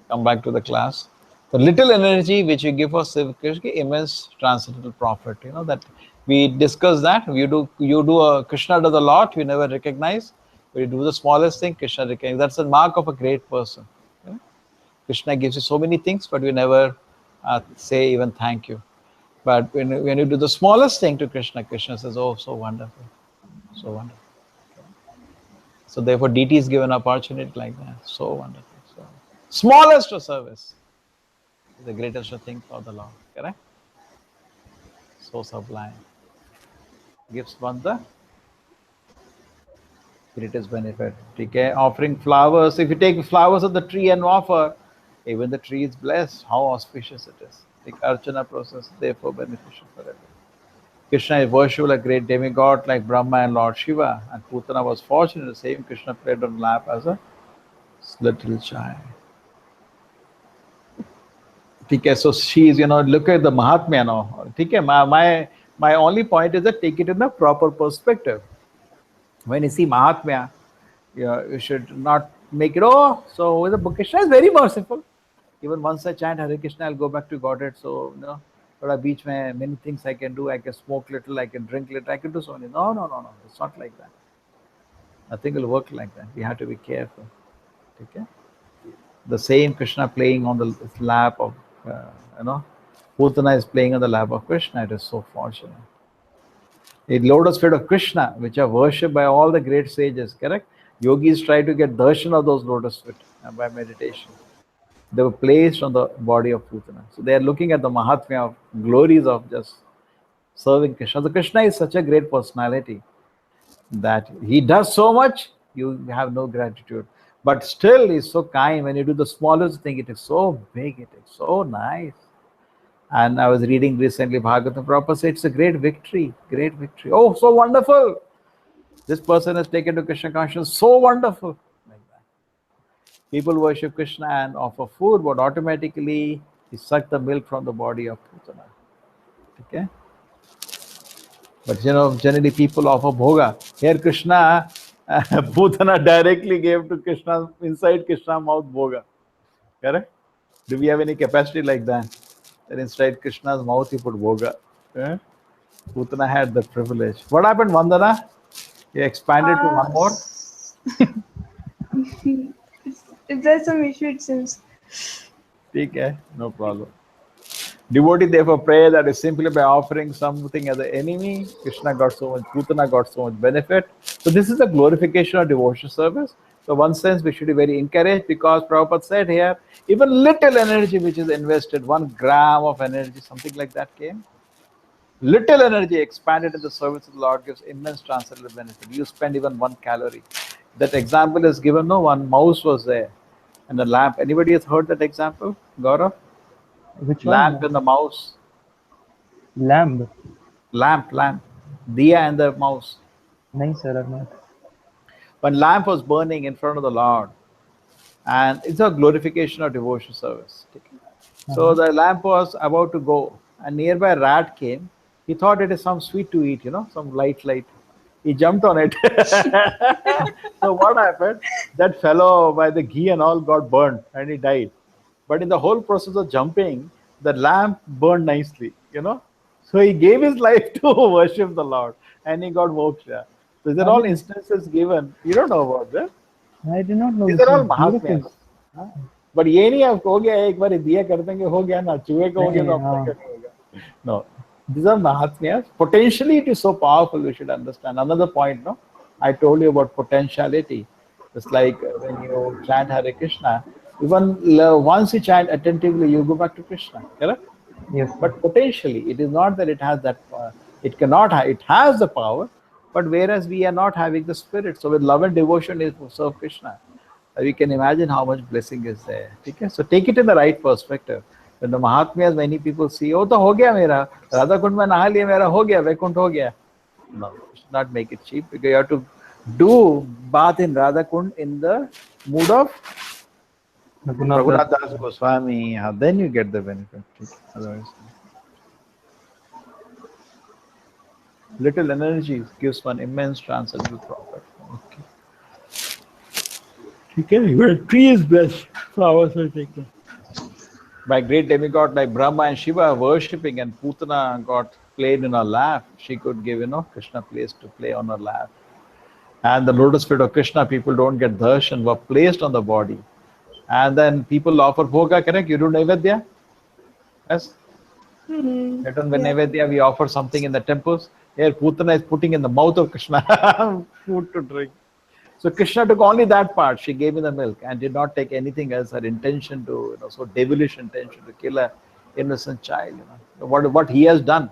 come back to the class. The little energy which you give for Krishna, immense transcendental profit. You know that we discussed that. Krishna does a lot, we never recognize. We do the smallest thing, Krishna recognizes. That's the mark of a great person. You know? Krishna gives you so many things, but we never say even thank you. But when you do the smallest thing to Krishna, Krishna says, oh, so wonderful, so wonderful. So therefore, deity is given opportunity like that. So wonderful. So smallest of service is the greatest of thing for the Lord. Correct? So sublime. Gives one the greatest benefit. Okay? Offering flowers. If you take flowers of the tree and offer, even the tree is blessed. How auspicious it is. The Archana process, therefore beneficial for everyone. Krishna is worshipped like a great demigod like Brahma and Lord Shiva. And Putana was fortunate the same Krishna played on lap as a little child. Okay, so she's, look at the Mahatmya now. Okay, my only point is that take it in a proper perspective. When you see Mahatmya, you should not make it, oh, so the Krishna is very merciful. Even once I chant Hare Krishna, I'll go back to Godhead. So, thoda beach mein many things I can do. I can smoke little, I can drink little, I can do so many. No. It's not like that. Nothing will work like that. We have to be careful. Okay? The same Krishna playing on the lap of, Putana is playing on the lap of Krishna. It is so fortunate. A lotus feet of Krishna, which are worshipped by all the great sages, correct? Yogis try to get darshan of those lotus feet by meditation. They were placed on the body of Putana. So they are looking at the Mahatmya of glories of just serving Krishna. So Krishna is such a great personality that he does so much, you have no gratitude. But still, he's so kind. When you do the smallest thing, it is so big, it is so nice. And I was reading recently, Bhagavatam Prabhupada said it's a great victory, great victory. Oh, so wonderful. This person has taken to Krishna consciousness, so wonderful. Like that. People worship Krishna and offer food, but automatically he sucked the milk from the body of Putana. Okay? But generally people offer bhoga. Here Krishna, Putana directly gave to Krishna, inside Krishna's mouth bhoga. Correct? Do we have any capacity like that? That inside Krishna's mouth he put bhoga. Putana had that privilege. What happened, Vandana? You expanded to one more? If there's some issue, it seems. Okay, no problem. Devotee therefore pray that is simply by offering something as an enemy, Krishna got so much, Putana got so much benefit. So this is a glorification of devotion service. So one sense we should be very encouraged because Prabhupada said here, even little energy which is invested, 1 gram of energy, something like that came. Little energy expanded in the service of the Lord gives immense transcendental benefit. You spend even 1 calorie. That example is given, no, one mouse was there and a lamp. Anybody has heard that example, Gaurav? Which Lamp one? and the mouse. Lamb. Lamp. Diya and the mouse. Nahi, sir, I've not. When lamp was burning in front of the Lord, and it's a glorification of devotion service. So the lamp was about to go, and nearby a rat came. He thought it is some sweet to eat, some light. He jumped on it. So what happened? That fellow by the ghee and all got burned and he died. But in the whole process of jumping, the lamp burned nicely, So he gave his life to worship the Lord and he got moksha. So these are all instances given. You don't know about that? I did not know. These This are all is Mahatmyas. beautiful. But ये नहीं आप कहोगे एक बार दिया कर देंगे हो गया ना चूहे को हो गया तो नहीं, अपने को नहीं होगा. No, these are Mahatmyas. Potentially it is so powerful. We should understand. Another point, no, I told you about potentiality. It's like when you chant Hare Krishna, even once you chant attentively, you go back to Krishna. Correct? Yes. But potentially, it is not that it has that. It cannot. It has the power, but whereas we are not having the spirit. So with love and devotion is to serve Krishna. We can imagine how much blessing is there. Okay? So take it in the right perspective. When the Mahatmyas, many people see, oh, to ho gaya mera, Radha Kund mein naha liya mera, ho gaya, Vaikunt ho gaya. No, you should not make it cheap because you have to do bath in Radha Kund in the mood of Raghunath Das Goswami. Then you get the benefit. Otherwise. Little energy gives one immense transcendental profit. Okay. Okay, where tree is best, flowers are taken. By great demigod like Brahma and Shiva worshipping, and Putana got played in her lap. She could give, Krishna place to play on her lap. And the lotus feet of Krishna, people don't get darshan, were placed on the body. And then people offer bhoga, correct? You do Naivedya? Yes? At on Yeah. Naivedya, we offer something in the temples. Here, Putana is putting in the mouth of Krishna food to drink. So Krishna took only that part. She gave me the milk and did not take anything else. Her intention to, so devilish intention to kill a innocent child. What he has done.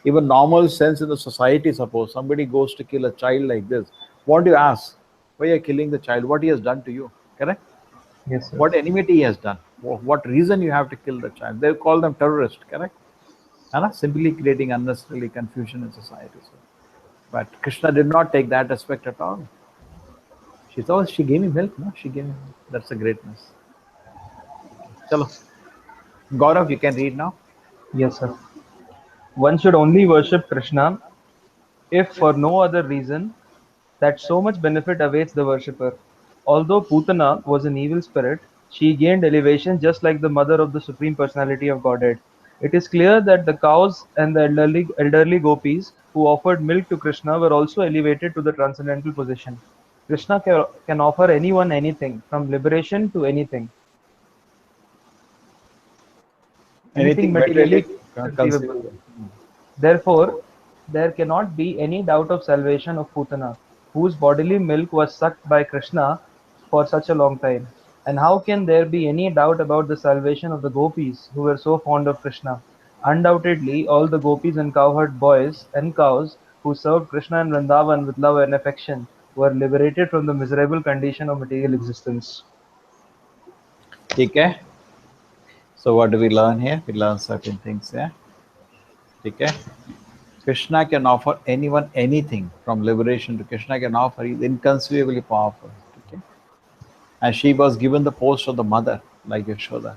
Even normal sense in the society, suppose somebody goes to kill a child like this, what do you ask? Why are you killing the child? What he has done to you? Correct? Yes, sir. What enmity he has done? What reason you have to kill the child? They call them terrorists. Correct? And simply creating unnecessarily confusion in society. So, but Krishna did not take that aspect at all. She thought she gave me milk, no? She gave me milk. That's a greatness. Chalo. Gaurav, you can read now. Yes, sir. One should only worship Krishna if for no other reason that so much benefit awaits the worshipper. Although Putana was an evil spirit, she gained elevation just like the mother of the Supreme Personality of Godhead. It is clear that the cows and the elderly gopis who offered milk to Krishna were also elevated to the transcendental position. Krishna can offer anyone anything, from liberation to anything Anything materially materially conceivable. conceivable. Therefore, there cannot be any doubt of salvation of Putana, whose bodily milk was sucked by Krishna for such a long time. And how can there be any doubt about the salvation of the gopis, who were so fond of Krishna? Undoubtedly, all the gopis and cowherd boys and cows who served Krishna and Vrindavan with love and affection were liberated from the miserable condition of material existence. Okay. So what do we learn here? We learn certain things here. Okay. Krishna can offer anyone anything, from liberation to Krishna can offer. He's inconceivably powerful. Okay. And she was given the post of the mother, like Yashoda.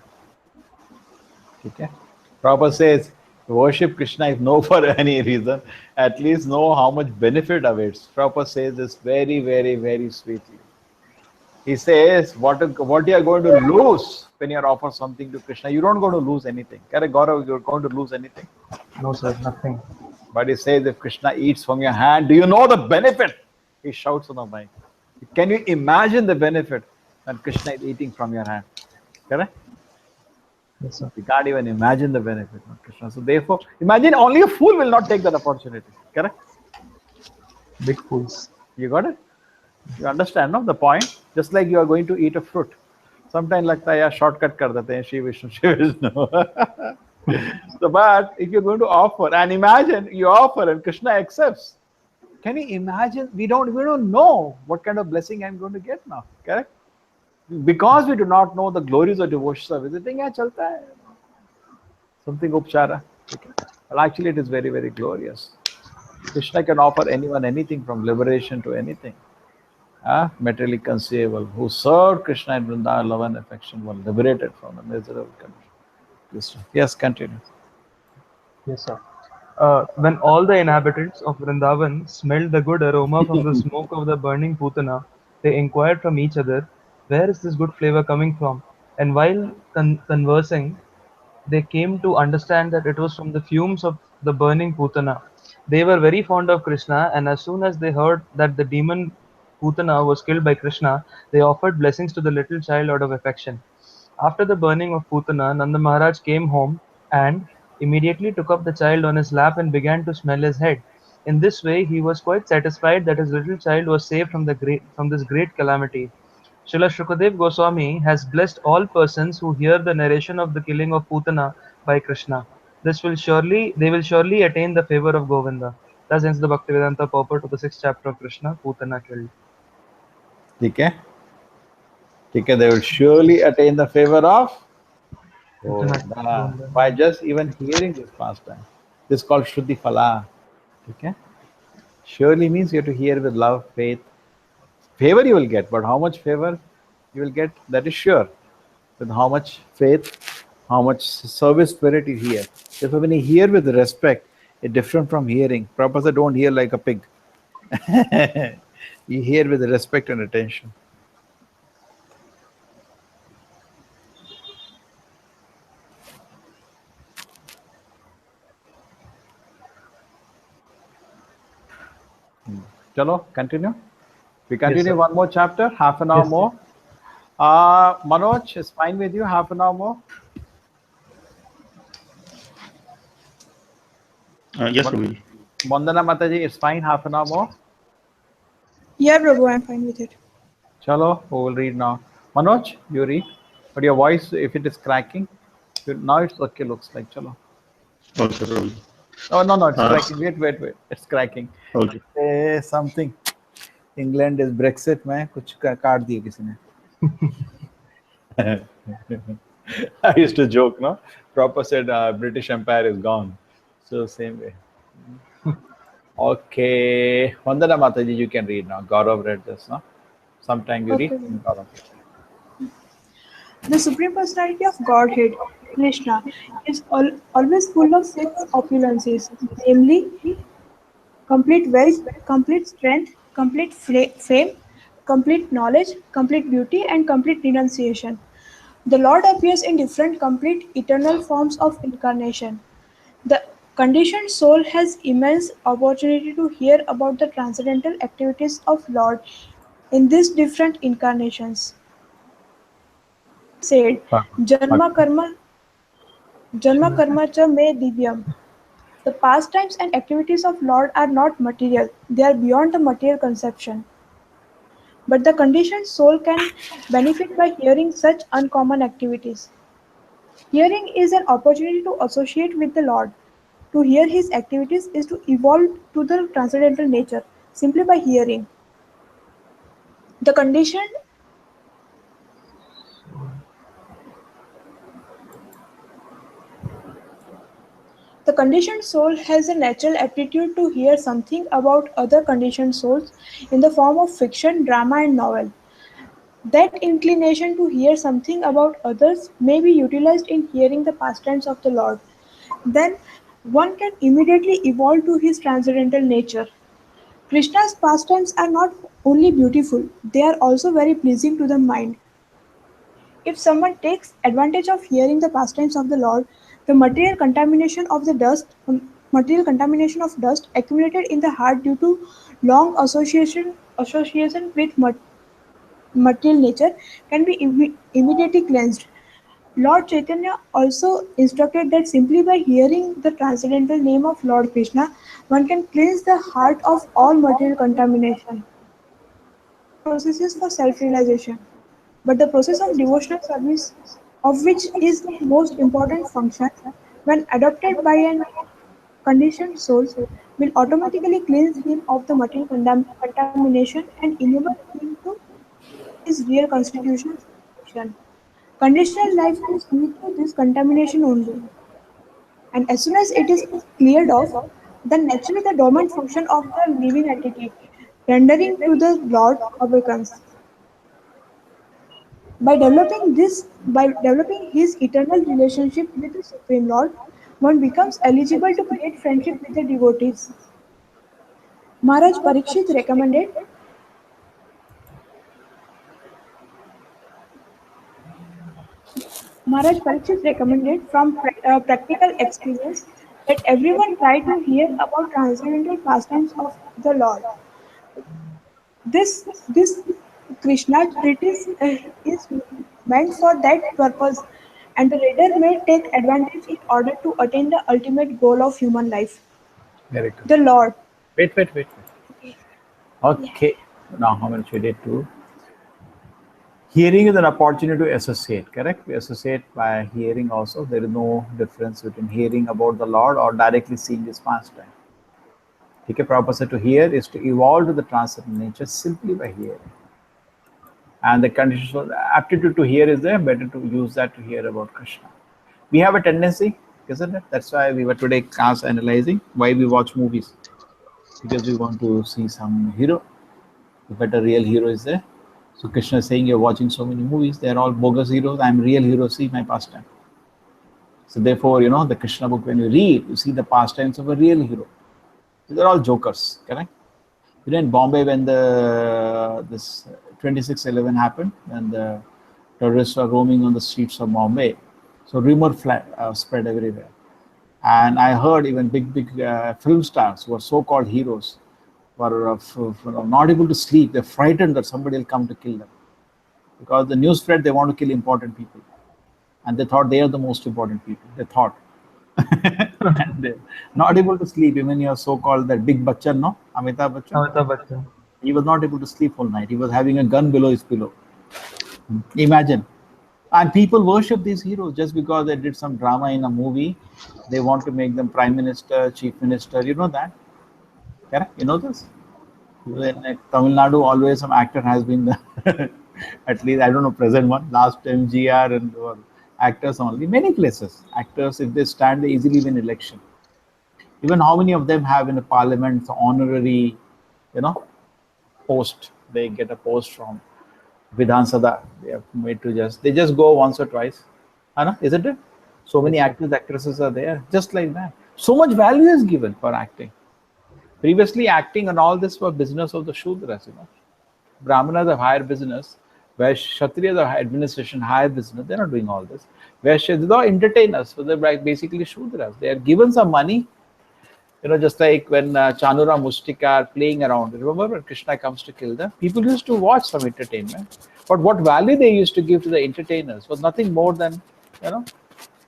Okay. Prabhupada says, worship Krishna if no for any reason, at least know how much benefit awaits. Prabhupada says this very, very, very sweetly. He says, what you are going to lose when you offer something to Krishna, you don't going to lose anything. Correct, Gaurav, you're going to lose anything. No, sir, nothing. But he says, if Krishna eats from your hand, do you know the benefit? He shouts on the mic. Can you imagine the benefit when Krishna is eating from your hand? Correct? Yes, sir. You can't even imagine the benefit of Krishna. So therefore, imagine only a fool will not take that opportunity. Correct? Big fools. You got it? You understand, no? The point? Just like you are going to eat a fruit. Sometimes लगता है यार shortcut कर देते हैं Shri Vishnu. So, but if you're going to offer, and imagine you offer and Krishna accepts, can you imagine? We don't know what kind of blessing I'm going to get now. Correct? Because we do not know the glories of devotion service, we think, yeah, chalta hai. Something upchara. Okay. Well, actually, it is very, very glorious. Krishna can offer anyone anything, from liberation to anything. Materially conceivable. Who served Krishna in Vrindavan, love and affection, were liberated from the miserable condition. Yes, continue. Yes, sir. When all the inhabitants of Vrindavan smelled the good aroma from the smoke of the burning Putana, they inquired from each other, where is this good flavor coming from? And while conversing, they came to understand that it was from the fumes of the burning Putana. They were very fond of Krishna, and as soon as they heard that the demon Putana was killed by Krishna, they offered blessings to the little child out of affection. After the burning of Putana, Nanda Maharaj came home and immediately took up the child on his lap and began to smell his head. In this way, he was quite satisfied that his little child was saved from this great calamity. Srila Shukadev Goswami has blessed all persons who hear the narration of the killing of Putana by Krishna. They will surely attain the favor of Govinda. Thus ends the Bhaktivedanta purport of the 6th chapter of Krishna, Putana killed. Okay. They will surely attain the favor of Govinda. by just even hearing this pastime. This is called Shuddhi Phala. Okay. Surely means you have to hear with love, faith. Favor you will get, but how much favor you will get, that is sure. With how much faith, how much service spirit you hear. Therefore, when you hear with respect, It's different from hearing. Prabhupada don't hear like a pig. You hear with respect and attention. Chalo, continue. We continue sir. one more chapter, half an hour Yes, sir. more. Manoj, is fine with you, half an hour more? Yes, Prabhuji. Vandana Mataji, it's fine, half an hour more? Yeah, Prabhu, I'm fine with it. Chalo, who will read now? Manoj, you read. But your voice, if it is cracking, now it's okay, looks like. Chalo. Okay, Prabhuji. Oh, no, it's Uh, cracking. Wait. It's cracking. okay. Something. England is Brexit में कुछ काट दिया किसी ने. I used to joke, no? Proper said British Empire is gone. So same way. Okay. Vandana Mataji, you can read now. Gaurav read this, no? Sometime you read. Okay. Gaurav. The Supreme Personality of Godhead, Krishna, is always full of six opulences, namely complete wealth, complete strength, complete fame, complete knowledge, complete beauty, and complete renunciation. The Lord appears in different complete eternal forms of incarnation. The conditioned soul has immense opportunity to hear about the transcendental activities of Lord in these different incarnations. Said, Janma karma cha me divyam. The pastimes and activities of Lord are not material, they are beyond the material conception. But the conditioned soul can benefit by hearing such uncommon activities. Hearing is an opportunity to associate with the Lord. To hear His activities is to evolve to the transcendental nature simply by hearing. The conditioned The conditioned soul has a natural aptitude to hear something about other conditioned souls in the form of fiction, drama, and novel. That inclination to hear something about others may be utilized in hearing the pastimes of the Lord. Then one can immediately evolve to his transcendental nature. Krishna's pastimes are not only beautiful, they are also very pleasing to the mind. If someone takes advantage of hearing the pastimes of the Lord, the material contamination of dust accumulated in the heart due to long association with material nature can be immediately cleansed. Lord Chaitanya also instructed that simply by hearing the transcendental name of Lord Krishna, one can cleanse the heart of all material contamination. These are processes for self-realization. But the process of devotional service, of which is the most important function, when adopted by an conditioned soul, will automatically cleanse him of the material contamination and enable him to realize his real constitutional perfection. Conditional life is due to this contamination only, and as soon as it is cleared off, then naturally the dormant function of the living entity, rendering to the Lord, awakens. By developing his eternal relationship with the Supreme Lord, one becomes eligible to create friendship with the devotees. Maharaj Parikshit recommended Maharaj Parikshit recommended from practical experience that everyone try to hear about transcendental pastimes of the Lord. This Krishna treatise is meant for that purpose, and the reader may take advantage in order to attain the ultimate goal of human life. Very good. The Lord. Wait. Okay. Okay. Now how much we did to? Hearing is an opportunity to associate, correct? We associate by hearing also. There is no difference between hearing about the Lord or directly seeing his pastime. Okay, purpose to hear is to evolve to the transcendent nature simply by hearing. And the conditional aptitude to hear is there, better to use that to hear about Krishna. We have a tendency, isn't it? That's why we were today class analyzing why we watch movies. Because we want to see some hero, but a real hero is there. So Krishna is saying, you're watching so many movies, they're all bogus heroes. I'm real hero, see my pastime. So therefore, the Krishna book, when you read, you see the pastimes of a real hero. They're all jokers, correct? In Bombay, when this 26/11 happened, and the terrorists were roaming on the streets of Bombay, so rumor spread everywhere. And I heard even big film stars who are so-called heroes were not able to sleep. They're frightened that somebody will come to kill them, because the news spread they want to kill important people, and they thought they are the most important people. They thought, and they're not able to sleep. Even your so-called that big Bachchan, no, Amitabh Bachchan, Amitabh Bachchan. he was not able to sleep all night. He was having a gun below his pillow. Imagine. And people worship these heroes just because they did some drama in a movie. They want to make them prime minister, chief minister. You know that? Correct? You know this? In Tamil Nadu, always some actor has been the, at least, I don't know, present one, last MGR and actors only. Many places, actors, if they stand, they easily win election. Even how many of them have in the parliament honorary, post? They get a post from Vidhan Sabha. They have made to they just go once or twice. Isn't it? So many actors, actresses are there, just like that. So much value is given for acting. Previously, acting and all this were business of the Shudras, Brahmanas have higher business, where Kshatriyas are administration, higher business. They're not doing all this. Where they are entertainers, so they're basically Shudras. They are given some money, just like when Chanura Mustika are playing around. Remember when Krishna comes to kill them? People used to watch some entertainment. But what value they used to give to the entertainers was nothing more than,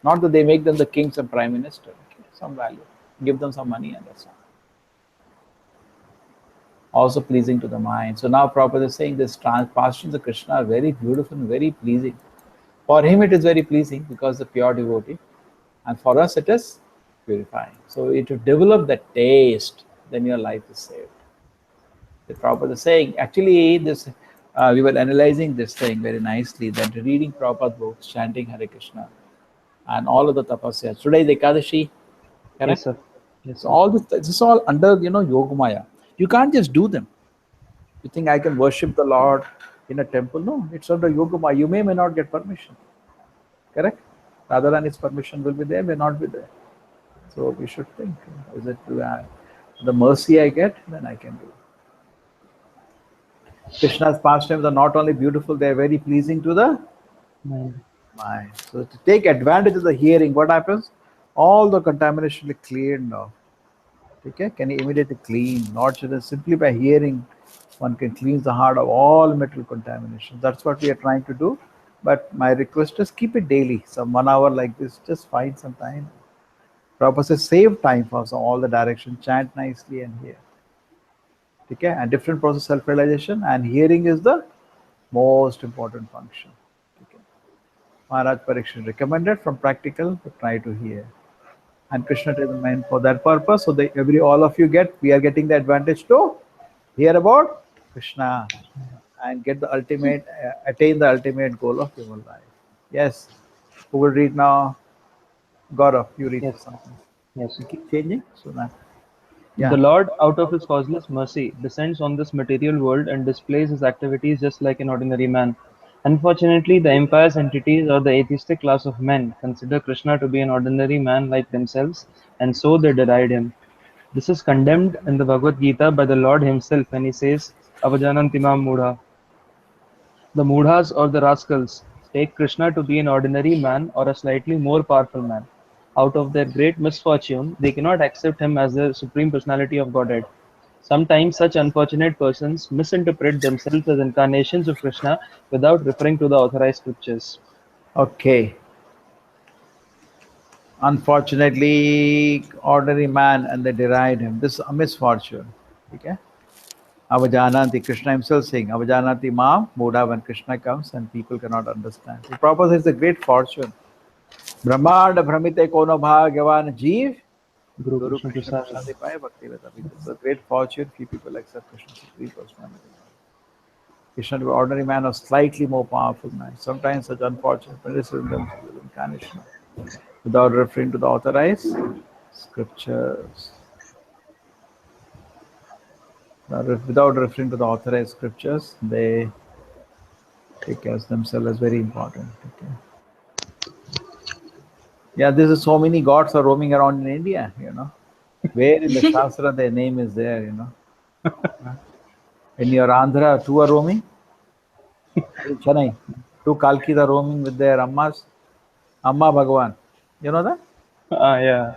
not that they make them the kings and prime minister. Okay, some value. Give them some money and that's all. Also pleasing to the mind. So now Prabhupada is saying this pastimes of Krishna are very beautiful and very pleasing. For him it is very pleasing because the pure devotee. And for us it is purifying. So if you develop that taste, then your life is saved. The Prabhupada is saying, actually this, we were analyzing this thing very nicely, that reading Prabhupada books, chanting Hare Krishna, and all of the tapasyas. Today is Ekadashi, correct? Yes, sir. Yes, so all this is all under, Yogamaya. You can't just do them. You think I can worship the Lord in a temple? No, it's under Yogamaya. You may not get permission. Correct? Rather than his permission will be there, may not be there. So we should think, is it the mercy I get, then I can do. Krishna's pastimes are not only beautiful, they are very pleasing to the mind. So to take advantage of the hearing, what happens? All the contamination is cleared now. Okay? Can you immediately clean? Not just simply by hearing, one can cleanse the heart of all mental contamination. That's what we are trying to do. But my request is keep it daily. Some 1 hour like this, just find some time. Prabhupada says save time for all the direction, chant nicely and hear. Okay? And different process self-realization, and hearing is the most important function. Okay? Maharaj Parikshit recommended from practical to try to hear. And Krishna takes the mind for that purpose. So all of you we are getting the advantage to hear about Krishna and get the ultimate, attain the ultimate goal of human life. Yes. Who will read now? Gaurav, you read for something. Yes. You keep changing. So that. Yeah. The Lord, out of his causeless mercy, descends on this material world and displays his activities just like an ordinary man. Unfortunately, the impious entities or the atheistic class of men consider Krishna to be an ordinary man like themselves, and so they deride him. This is condemned in the Bhagavad Gita by the Lord himself when he says, Avajanantimam Mudha. The Mudhas or the rascals take Krishna to be an ordinary man or a slightly more powerful man. Out of their great misfortune, they cannot accept him as the supreme personality of Godhead. Sometimes such unfortunate persons misinterpret themselves as incarnations of Krishna without referring to the authorized scriptures. Okay. Unfortunately, ordinary man, and they deride him. This is a misfortune. Okay? Avajananti, Krishna himself saying, Avajananti Mam, Mudha, when Krishna comes and people cannot understand. The purpose is a great fortune. Brahmanda Brahmite Kono Bhagavan Jeev, Guru Krishna Prasadi Paya Bhakti Veda. It's a great fortune, few people accept Krishna supreme personality. Krishna, the ordinary man, or slightly more powerful man. Sometimes such unfortunate criticisms will incarnation without referring to the authorized scriptures. Without referring to the authorized scriptures, they take as themselves as very important. Okay. Yeah, this is so many gods are roaming around in India, you know. Where in the Shastra their name is there, you know. In your Andhra, two are roaming. In Chennai, two Kalkis are roaming with their Ammas. Amma Bhagwan. You know that? Yeah.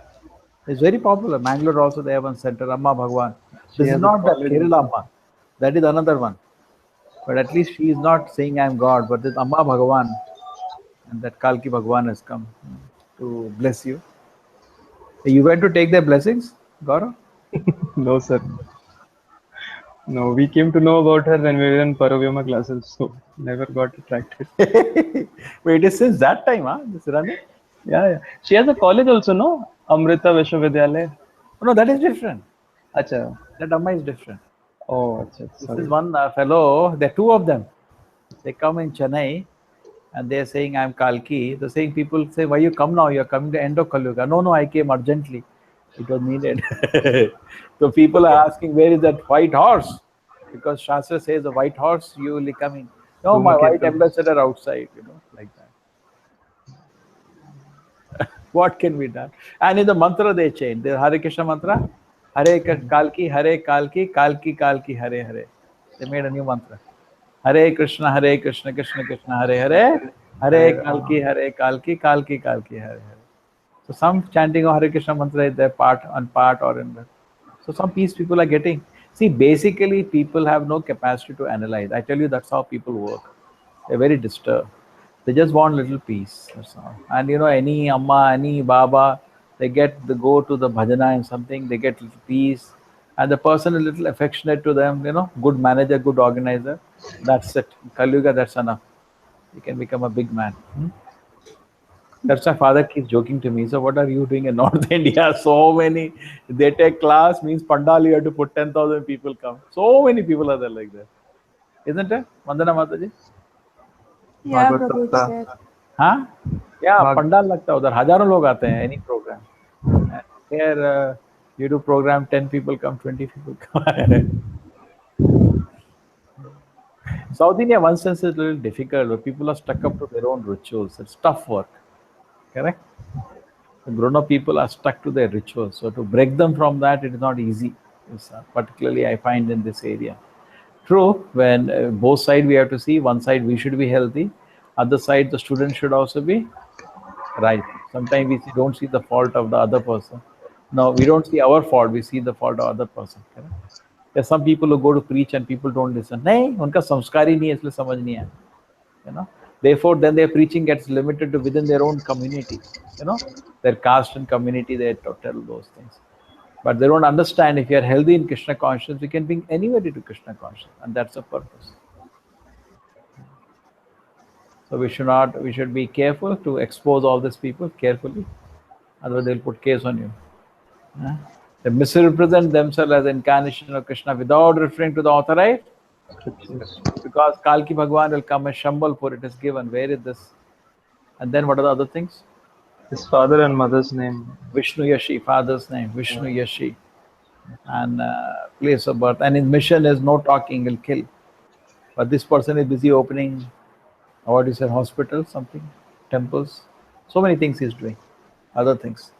It's very popular. Mangalore also they have one center, Amma Bhagwan. She This is has a not that college Kerala also. Amma. That is another one. But at least she is not saying I am God, but this Amma Bhagwan and that Kalki Bhagwan has come to bless you. You went to take their blessings, Gaurav? No, sir. No, we came to know about her when we were in Paravyama classes, so never got attracted. Wait, it is since that time, huh? This running? Yeah, yeah. She has a college also, no? Amrita Vishwavidyalaya. Oh, no, that is different. Acha. That Amma is different. Oh, acha, This is sorry. one fellow, there are two of them. They come in Chennai and they're saying, I'm Kalki. The saying people say, why you come now? You're coming to end of Kali Yuga. No, no, I came urgently. It was needed. So people are asking, where is that white horse? Because Shastra says the white horse, you will be coming. No, my white Dhumaketu. ambassador outside, you know, like that. What can be done? And in the mantra they change. The Hare Krishna mantra, Kalki, Hare Kalki, Kalki Kalki, Hare Hare. They made a new mantra. Hare Krishna, Krishna Krishna, Hare Hare, Hare Kalki, Hare Kalki, Kalki Kalki, Hare Hare. So some chanting of Hare Krishna mantra is there part on part or in the. So some peace people are getting. See, basically people have no capacity to analyze. I tell you that's how people work. They're very disturbed. They just want little peace. That's all. And you know, any Amma, any Baba, they go to the bhajana and something, they get little peace. And the person is little affectionate to them, you know, good manager, good organizer. That's it. Kali Yuga, that's enough. You can become a big man. That's my father keeps joking to me. So what are you doing in North India? So many. They take class means Pandal, you have to put 10,000 people come. So many people are there like that. Isn't it? Vandana Mataji? Yeah, Bhagavad Prabhu, it's Sapta. there. हाँ क्या Bhag pandal लगता है उधर हजारों लोग आते हैं any programme here you do program 10 people come 20 people come South India one sense is a little difficult but people are stuck up to their own rituals it's tough work correct the grown up people are stuck to their rituals so to break them from that it is not easy it's, particularly I find in this area true when both sides we have to see one side we should be healthy other side the student should also be right. Sometimes don't see the fault of the other person. No, we don't see our fault. We see the fault of other person. Correct? There are some people who go to preach and people don't listen. नहीं, उनका संस्कार ही नहीं है इसलिए समझ नहीं आया. You know. Therefore, then their preaching gets limited to within their own community. You know, their caste and community. They tell those things, but they don't understand. If you are healthy in Krishna consciousness, we can bring anybody to Krishna consciousness, and that's the purpose. So we should not. We should be careful to expose all these people carefully. Otherwise, they'll put case on you. They misrepresent themselves as incarnation of Krishna without referring to the authorized scriptures. because Kalki Bhagwan will come as Shambhalpur, it is given. Where is this? And then what are the other things? His father and mother's name. Vishnu Yashi, father's name, Vishnu Yashi, and place of birth. And his mission is no talking, will kill. But this person is busy opening, what is it, hospitals, something, temples. So many things he's doing, other things.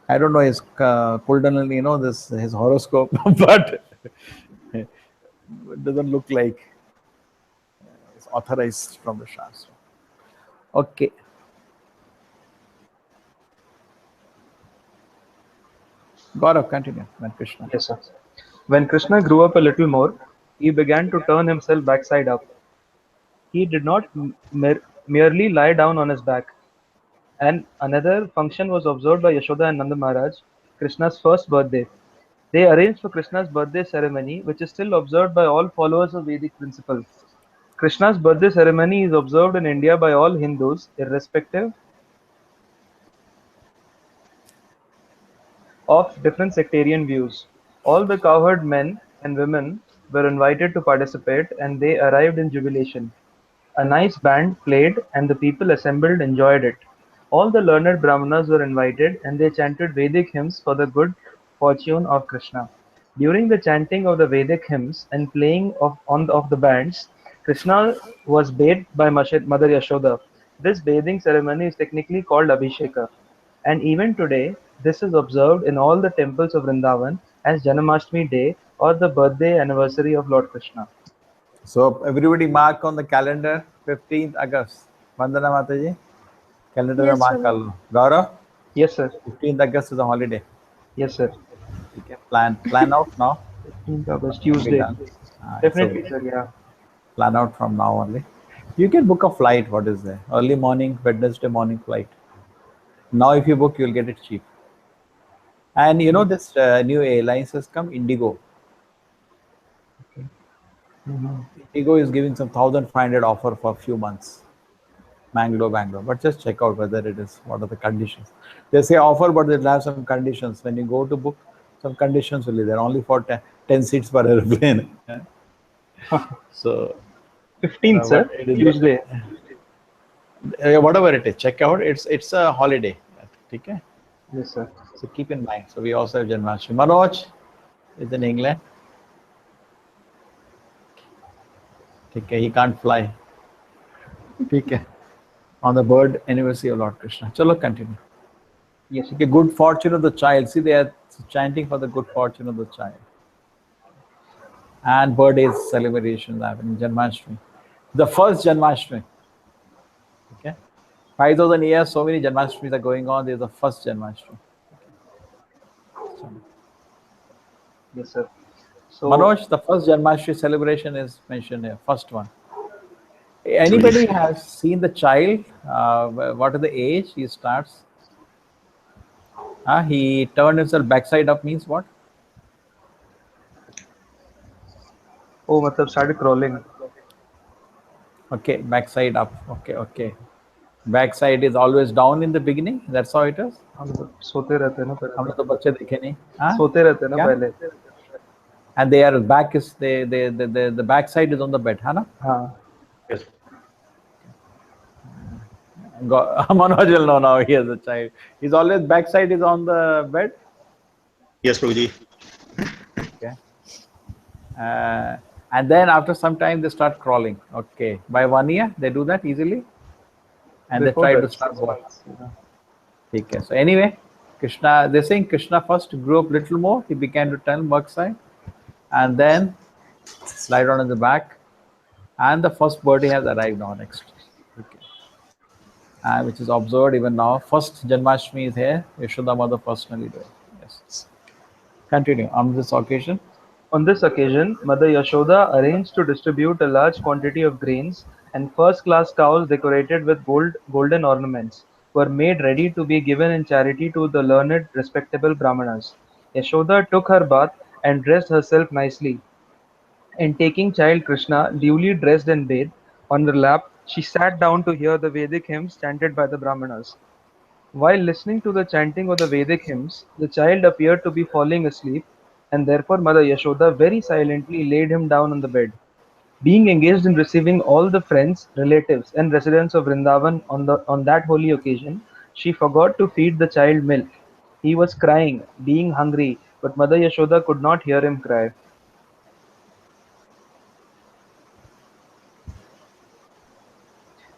I don't know his Kuldalini, you know, this his horoscope, but it doesn't look like it's authorized from the Shastra. Okay. Gaurav, continue. When Krishna. Yes, sir. When Krishna grew up a little more, he began to turn himself backside up. He did not merely lie down on his back. And another function was observed by Yashoda and Nanda Maharaj, Krishna's first birthday. They arranged for Krishna's birthday ceremony, which is still observed by all followers of Vedic principle. Krishna's birthday ceremony is observed in India by all Hindus, irrespective of different sectarian views. All the cowherd men and women were invited to participate, and they arrived in jubilation. A nice band played, and the people assembled enjoyed it. All the learned Brahmanas were invited, and they chanted Vedic hymns for the good fortune of Krishna. During the chanting of the Vedic hymns and playing of the bands, Krishna was bathed by Mother Yashoda. This bathing ceremony is technically called Abhisheka, and even today this is observed in all the temples of Vrindavan as Janmashtami Day or the birthday anniversary of Lord Krishna. So everybody mark on the calendar 15th August. Vandana Mataji. Calendar में Yes, mark कर Prabhu. Low. Gaurav, Yes, sir. 15th August is a holiday. Yes, sir. You can plan out now. 15th August, Can be Tuesday. done. So Definitely, sir. Yeah. plan out from now only. You can book a flight. What is there? Early morning, Wednesday morning flight. Now, if you book, you'll get it cheap. And you know this new airlines has come, Indigo. Mhm. Indigo is giving some 1,500 offer for a few months. Bangalore. But just check out whether it is, what are the conditions. They say offer, but they'll have some conditions. When you go to book, some conditions will be there, only for 10 seats per airplane. So, 15th, but sir. it is, Tuesday. whatever it is, check out. It's a holiday. Okay? Yes, sir. So keep in mind. So we also have Janmashtami. Manoj is in England. Okay, he can't fly. Okay. On the bird anniversary of Lord Krishna. Chalo, continue. Yes, sir. Okay, good fortune of the child. See, they are chanting for the good fortune of the child. And birthdays celebrations happening, Janmashtami. The first Janmashtami. Okay. 5,000 years, so many Janmashtamis are going on. This is the first Janmashtami. Yes, sir. So, Manoj, the first Janmashtami celebration is mentioned here, first one. Truly. Anybody has seen the child? What is the age he starts? He turned himself backside up means what? oh, matlab started crawling. Okay, backside up. Okay. Backside is always down in the beginning. That's how it is. हाँ, मतलब सोते रहते हैं ना पहले हम तो. लोग तो बच्चे देखे नहीं. हाँ? सोते रहते हैं ना क्या? पहले. And their back is the backside is on the bed, है ना? हाँ. Yes. Manoj will know now. He is a child. He's always backside is on the bed. Yes, Prabhuji. Okay. And then after some time they start crawling. Okay. By 1 year they do that easily. And they Before try to that, start 6 walking. months. Yeah. Okay. So anyway, Krishna, they're saying Krishna first grew up little more. He began to turn backside, and then lie down on the back. And the first birthday has arrived now next. Okay. Which is observed even now. First Janmashtami is here. Yashoda mother personally doing. Yes. Continue on this occasion. On this occasion, Mother Yashoda arranged to distribute a large quantity of grains, and first-class cows decorated with golden ornaments were made ready to be given in charity to the learned, respectable Brahmanas. Yashoda took her bath and dressed herself nicely, and taking child Krishna, duly dressed and bathed, on her lap, she sat down to hear the Vedic hymns chanted by the Brahmanas. While listening to the chanting of the Vedic hymns, the child appeared to be falling asleep, and therefore Mother Yashoda very silently laid him down on the bed. Being engaged in receiving all the friends, relatives, and residents of Vrindavan on that holy occasion, she forgot to feed the child milk. He was crying, being hungry, but Mother Yashoda could not hear him cry.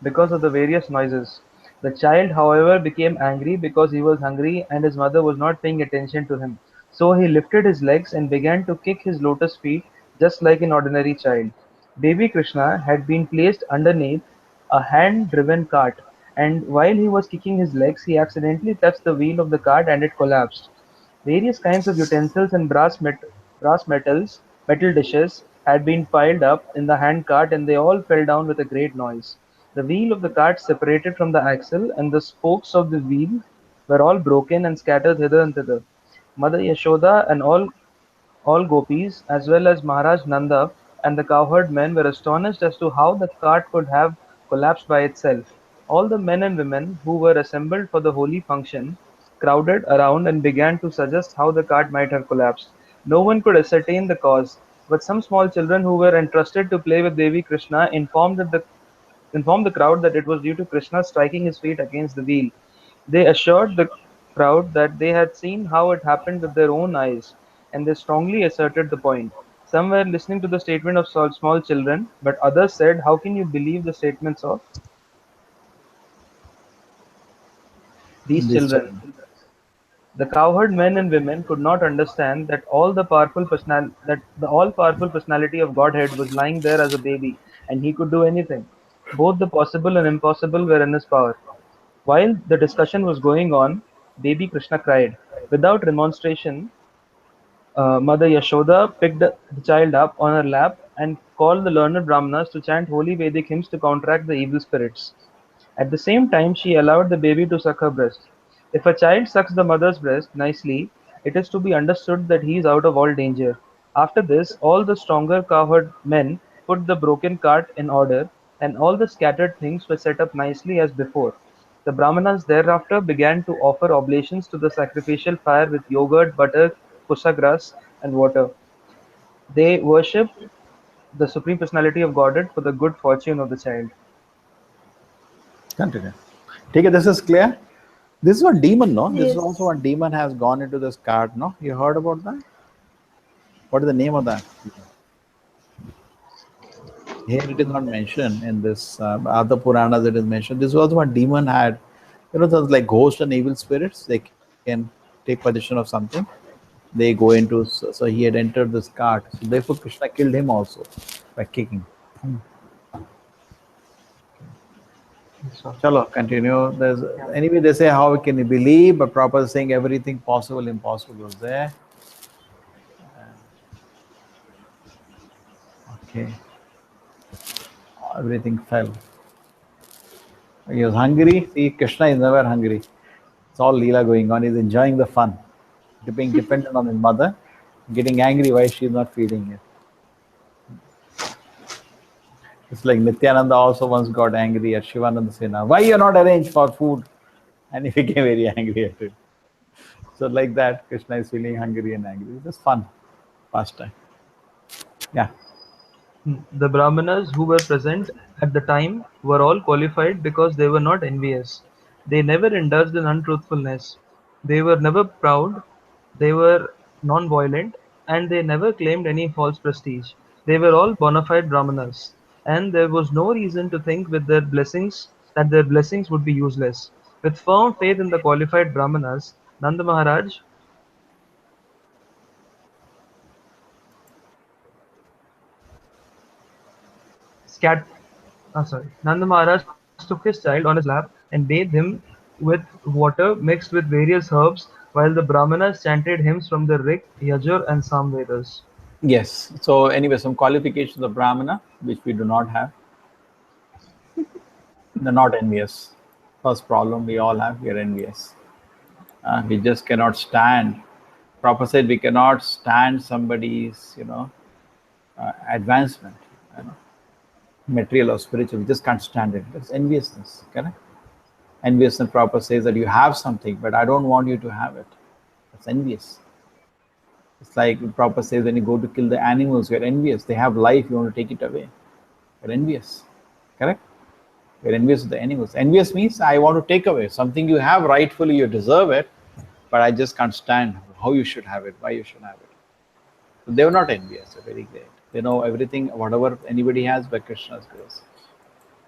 Because of the various noises. The child, however, became angry because he was hungry and his mother was not paying attention to him. So he lifted his legs and began to kick his lotus feet just like an ordinary child. Baby Krishna had been placed underneath a hand driven cart, and while he was kicking his legs, he accidentally touched the wheel of the cart and it collapsed. Various kinds of utensils and metal dishes had been piled up in the handcart and they all fell down with a great noise. The wheel of the cart separated from the axle and the spokes of the wheel were all broken and scattered hither and thither. Mother Yashoda and all gopis, as well as Maharaj Nanda and the cowherd men, were astonished as to how the cart could have collapsed by itself. All the men and women who were assembled for the holy function crowded around and began to suggest how the cart might have collapsed. No one could ascertain the cause, but some small children who were entrusted to play with Devi Krishna informed the crowd that it was due to Krishna striking his feet against the wheel. They assured the crowd that they had seen how it happened with their own eyes, and they strongly asserted the point. Some were listening to the statement of small children, but others said, "How can you believe the statements of These These children, children. the cowherd men and women, could not understand that the all-powerful personality of Godhead was lying there as a baby, and he could do anything. Both the possible and impossible were in his power. While the discussion was going on, baby Krishna cried. Without remonstration, Mother Yashoda picked the child up on her lap and called the learned Brahmanas to chant holy Vedic hymns to counteract the evil spirits. At the same time, she allowed the baby to suck her breast. If a child sucks the mother's breast nicely, it is to be understood that he is out of all danger. After this, all the stronger cowherd men put the broken cart in order, and all the scattered things were set up nicely as before. The Brahmanas thereafter began to offer oblations to the sacrificial fire with yogurt, butter, kusa grass, and water. They worshipped the Supreme Personality of Godhead for the good fortune of the child. Continue. Take it. This is clear. This is one demon, no? This is also Yes. one demon has gone into this cart, no? You heard about that? What is the name of that? Here it is not mentioned in this other Puranas. It is mentioned. This was one demon had, those like ghosts and evil spirits. They can take possession of something. They go into. So he had entered this cart. So therefore, Krishna killed him also by kicking. So, Chalo, continue. There's anyway. They say how can you believe, but proper saying everything possible, impossible was there. Okay, everything fell. He was hungry. See, Krishna is never hungry. It's all Leela going on. He's enjoying the fun. Being dependent on his mother, getting angry why she's not feeding him. It's like Nityananda also once got angry at Shivananda Sena. Why you're not arranged for food? And he became very angry at him. So like that, Krishna is feeling hungry and angry. It's just fun, pastime. Yeah. the Brahmanas who were present at the time were all qualified because they were not envious. They never indulged in untruthfulness. They were never proud. They were non-violent, and they never claimed any false prestige. They were all bona fide Brahmanas, and there was no reason to think with their blessings would be useless. With firm faith in the qualified Brahmanas, Nanda Maharaj scat Nanda Maharaj took his child on his lap and bathed him with water mixed with various herbs, while the Brahmanas chanted hymns from the Rig, Yajur, and Samvedas. Yes. So anyway, some qualifications of Brahmana, which we do not have. They're not envious. First problem we all have, we are envious. We just cannot stand. Prabhupada said we cannot stand somebody's, advancement, material or spiritual. We just can't stand it. That's enviousness, correct? Enviousness, Prabhupada says that you have something, but I don't want you to have it. That's envious. It's like Prabhupada says when you go to kill the animals, you're envious. They have life, you want to take it away. You're envious, correct? You're envious of the animals. Envious means I want to take away something you have rightfully, you deserve it, but I just can't stand how you should have it, why you should have it. So they were not envious, they're very great. They know everything, whatever anybody has by Krishna's grace.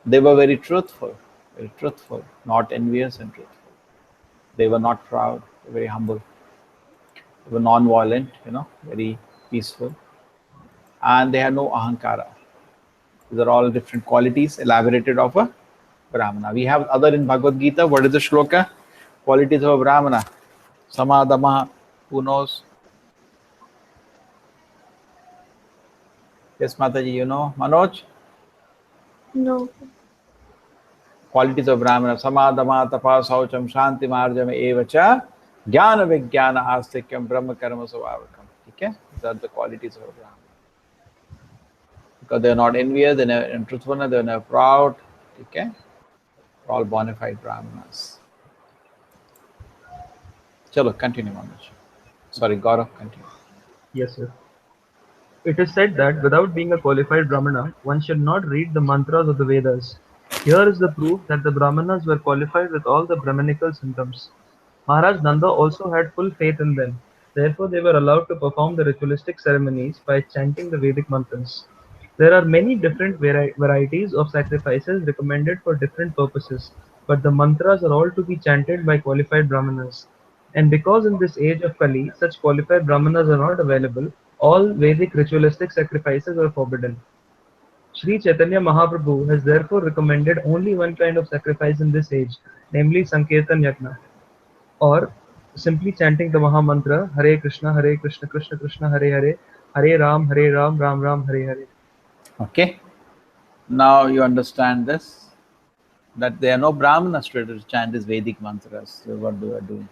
They were very truthful, not envious and truthful. They were not proud, they were very humble. They were non-violent, very peaceful. And they had no ahankara. These are all different qualities elaborated of a Brahmana. We have other in Bhagavad Gita. What is the shloka? Qualities of a Brahmana. Samadama. Who knows? Yes, Mataji, you know. Manoj? No. Qualities of Brahmana. Samadama, tapa, saucham, shanti, marjam, evacha, jnana, vijnana, astikyam, brahma, karma, svabhakam. Okay? These are the qualities of a Brahmana. Because they are not envious, they are never untruthful, they are never proud. Okay? All bona fide Brahmanas. Chalo, continue, Manoj. Sorry, Gaurav, continue. Yes, sir. It is said that without being a qualified Brahmana, one should not read the mantras of the Vedas. Here is the proof that the Brahmanas were qualified with all the Brahmanical symptoms. Maharaj Nanda also had full faith in them. Therefore, they were allowed to perform the ritualistic ceremonies by chanting the Vedic mantras. There are many different varieties of sacrifices recommended for different purposes. but the mantras are all to be chanted by qualified brahmanas. And because in this age of Kali, such qualified brahmanas are not available, all Vedic ritualistic sacrifices are forbidden. Sri Chaitanya Mahaprabhu has therefore recommended only one kind of sacrifice in this age, namely Sankirtan Yajna, or simply chanting the Maha Mantra Hare Krishna, Krishna Krishna, Hare Hare, Hare Ram, Ram Ram, Hare Hare. Okay. Now you understand this, that there are no brahmanas to chant these Vedic mantras. So what they are doing?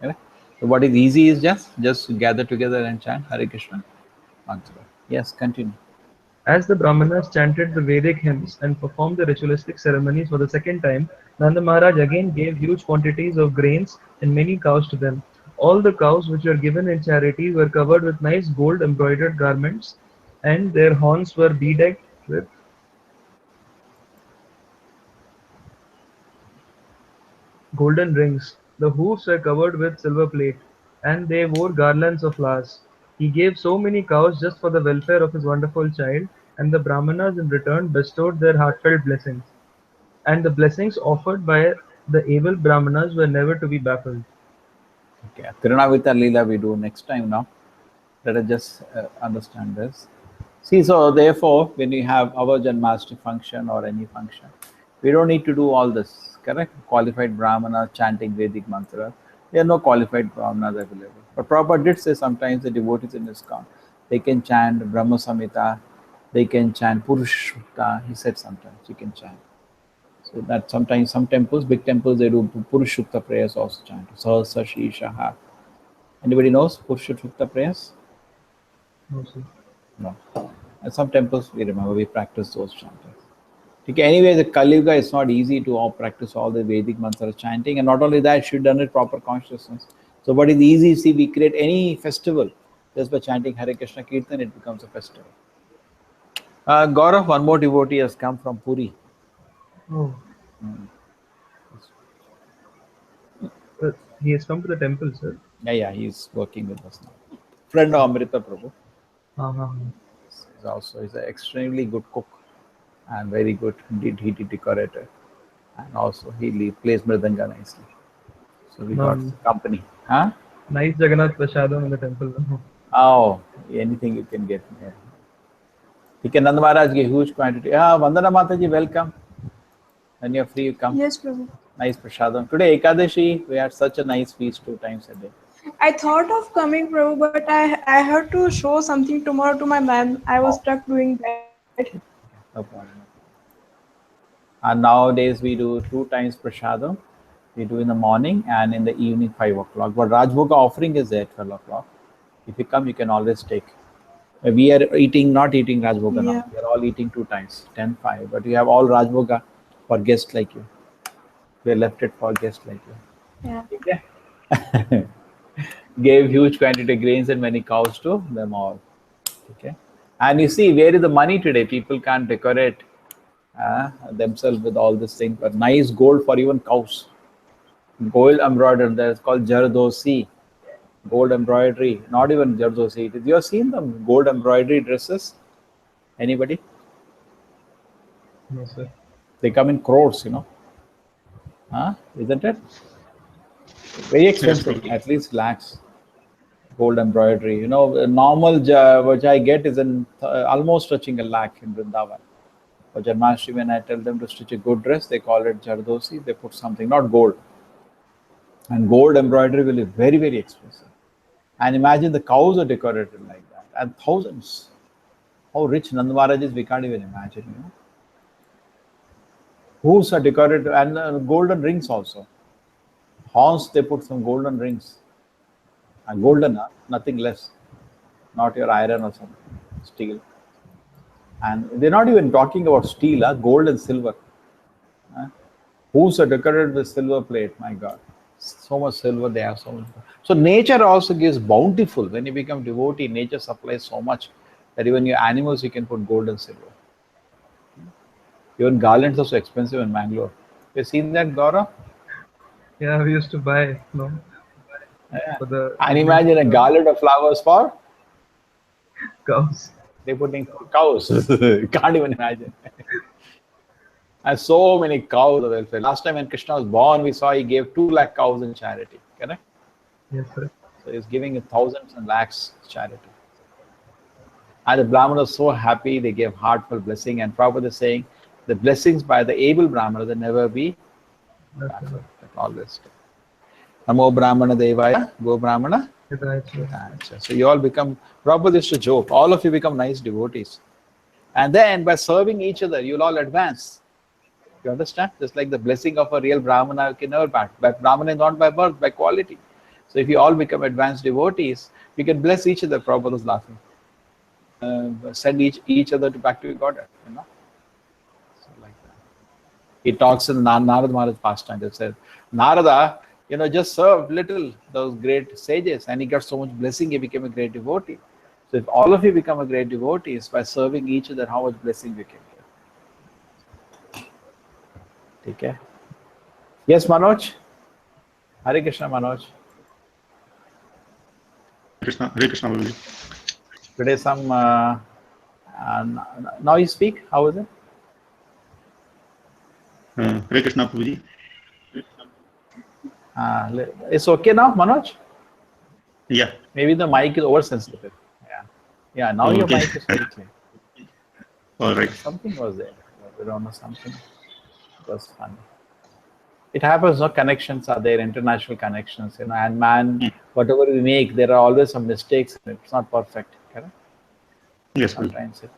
Correct? So what is easy is just gather together and chant Hare Krishna mantra. Yes, continue. As the Brahmanas chanted the Vedic hymns and performed the ritualistic ceremonies for the second time, Nanda Maharaj again gave huge quantities of grains and many cows to them. All the cows which were given in charity were covered with nice gold embroidered garments, and their horns were bedecked with golden rings. The hoofs were covered with silver plate, and they wore garlands of flowers. He gave so many cows just for the welfare of his wonderful child, and the Brahmanas in return bestowed their heartfelt blessings. And the blessings offered by the able Brahmanas were never to be baffled. Okay. Tirunavita Leela we do next time now. Let us just understand this. See, so therefore, when you have our Janmashtami function or any function, we don't need to do all this, correct? Qualified Brahmana chanting Vedic mantra. There are no qualified Brahmanas available. But Prabhupada did say sometimes the devotees in ISKCON, they can chant Brahma Samhita, they can chant Purushutta. He said sometimes you can chant. So that sometimes some temples, big temples, they do Purushutta prayers also chant. Sahasa Shishaha. Anybody knows Purushutta prayers? No, sir. No. And some temples, we remember, we practice those chantings. Okay, anyway, the Kali Yuga is not easy to all practice all the Vedic mantra chanting, and not only that, should done it proper consciousness. So, what is easy? See, we create any festival just by chanting Hare Krishna Kirtan, it becomes a festival. Gaurav, one more devotee has come from Puri. Oh. He has come to the temple, sir. Yeah, he's working with us now. Friend of Amrita Prabhu. Uh-huh. He's an extremely good cook and very good decorator. And also he plays Mridanga nicely. So we got company. Huh? Nice Jagannath Prasadam in the temple. Oh, anything you can get. Yeah. He can Nanda Maharaj give huge quantity. Vandana Mataji, welcome. When you're free, you come. Yes, Prabhu. Nice prasadam. Today, Ekadashi, we had such a nice feast 2 times a day. I thought of coming, Prabhu, but I had to show something tomorrow to my ma'am. I was stuck doing that. No problem. And nowadays we do 2 times prasadam. We do in the morning and in the evening 5 o'clock. But Rajbhoga offering is there at 12 o'clock. If you come, you can always take. We are not eating Rajbhoga now. We are all eating 2 times, 10, 5. But we have all Rajbhoga for guests like you. We left it for guests like you. Yeah. Okay. Gave huge quantity of grains and many cows to them all. Okay. And you see, where is the money today? People can't decorate themselves with all this thing, but nice gold for even cows. Gold embroidered, that's called Jardosi. Gold embroidery, not even Jardosi. You have seen the gold embroidery dresses? Anybody? No, sir. They come in crores, Isn't it? Very expensive, at least lakhs. Gold embroidery. Normal which I get is in almost touching a lakh in Vrindavan. For Janmashtami, when I tell them to stitch a good dress, they call it Jardosi. They put something, not gold. And gold embroidery will be very, very expensive. And imagine the cows are decorated like that. And thousands. How rich Nanda Maharaj is, we can't even imagine. Hooves are decorated and golden rings also. Horns, they put some golden rings. And golden, nothing less. Not your iron or something. Steel. And they're not even talking about steel, gold and silver. Hooves are decorated with silver plate, my God. So much silver, they have so much. So nature also gives bountiful. When you become devotee, nature supplies so much that even your animals, you can put gold and silver. Even garlands are so expensive in Mangalore. You seen that, Gaurav? Yeah, we used to buy, And imagine a garland of flowers for cows. They're putting cows. Can't even imagine. And so many cows are welfare. Last time when Krishna was born, we saw he gave 2 lakh cows in charity. Correct? Yes, sir. So he's giving thousands and lakhs charity. And the Brahmana was so happy, they gave heartfelt blessing. And Prabhupada is saying, the blessings by the able Brahmana, they never be backward. Always. Namo Brahmana Devaya, Go Brahmana. So you all become, Prabhupada is to joke, all of you become nice devotees. And then by serving each other, you'll all advance. You understand? Just like the blessing of a real Brahmana, you can never back. But Brahmana is not by birth, by quality. So if you all become advanced devotees, you can bless each other. Prabhupada is laughing. Send each other back to Godhead, you know. So like that. He talks in Narada Maharaj pastime. He said, Narada, you know, just served little those great sages, and he got so much blessing. He became a great devotee. So if all of you become a great devotees by serving each other, how much blessing you can get. Okay. Yes, Manoj. Hare Krishna, Manoj. Hare Krishna, Prabhuji. Today some, now you speak, how is it? Hare Krishna, Prabhuji. It's okay now, Manoj? Yeah. Maybe the mic is oversensitive. Yeah, now your mic is very clear. All right. Something was there. We don't know something. It was funny. It happens, no connections are there, international connections, you know, and man, whatever we make, there are always some mistakes in it. It's not perfect, correct? Yes, sometimes it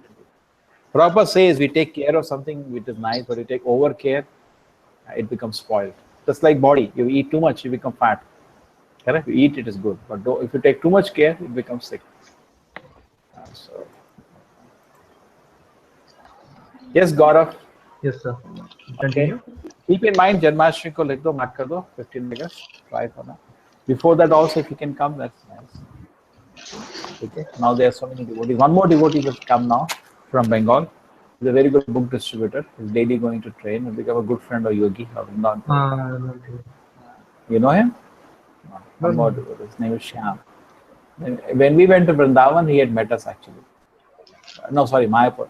Prabhupada says we take care of something which is nice, but you take over care, it becomes spoiled. Just like body, you eat too much, you become fat. Correct? You eat, it is good, but if you take too much care, it becomes sick. So, yes, Gaurav. Yes, sir. Okay. Keep in mind, Janmashtami ko likh do, mark kar do, 15 August. Try for now. Before that, also, if you can come, that's nice. Okay. Now there are so many devotees. One more devotee will come now from Bengal. He's a very good book distributor. He's daily going to train. He'll become a good friend of Yogi. You know him? One more devotee. His name is Shyam. When we went to Vrindavan, he had met us actually. No, sorry, Mayapur.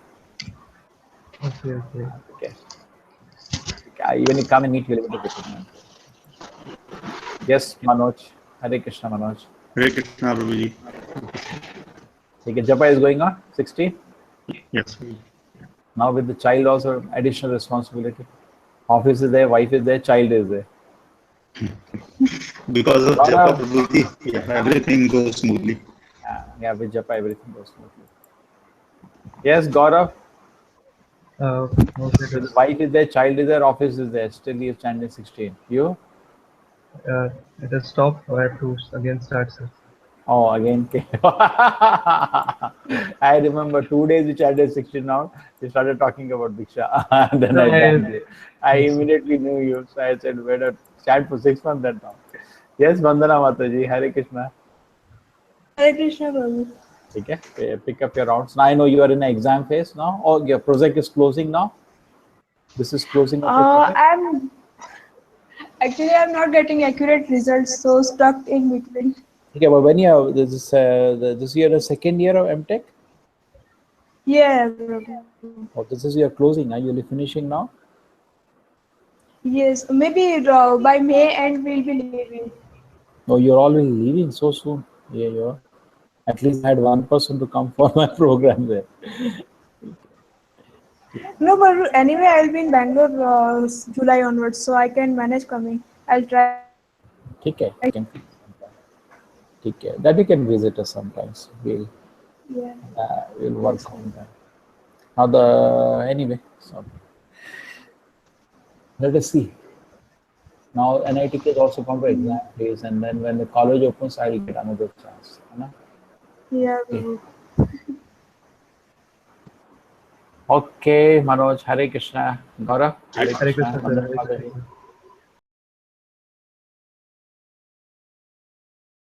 Okay. Even you come and meet, you'll be able to get him. Yes, Manoj. Hare Krishna, Manoj. Hare Krishna, Prabhuji. Okay, Japa is going on, 16? Yes. Now with the child also, additional responsibility. Office is there, wife is there, child is there. Because of Japa, Prabhuji, everything goes smoothly. Yeah, with Japa, everything goes smoothly. Yes, Gaurav. With wife is there, child is there, office is there. Still you stand in 16. You? It has stopped. I have to again start, sir. Oh, again. I remember 2 days we chatted 16 now. We started talking about Diksha. Then I immediately knew you. So I said, better chat for 6 months then now. Yes, Vandana Mataji. Hare Krishna. Hare Krishna, Prabhu. Okay, pick up your rounds. Now I know you are in an exam phase now. Oh, your project is closing now. This is closing up your project. I'm not getting accurate results, so stuck in between. Okay, but when you have this year the second year of MTech? Yeah, Prabhu. Oh, this is your closing. Are you finishing now? Yes, maybe by May end we'll be leaving. Oh, you're already leaving so soon. Yeah, you are. At least I had one person to come for my program there. No, but anyway, I'll be in Bangalore July onwards, so I can manage coming. I'll try. Okay, that you can visit us sometimes. We'll work on that. Now anyway, so let us see. Now NITK is also come to exam phase, and then when the college opens, I'll get another chance. Yeah. Okay, Manoj, Hare Krishna. Gaurav, Hare Krishna. Hare Krishna.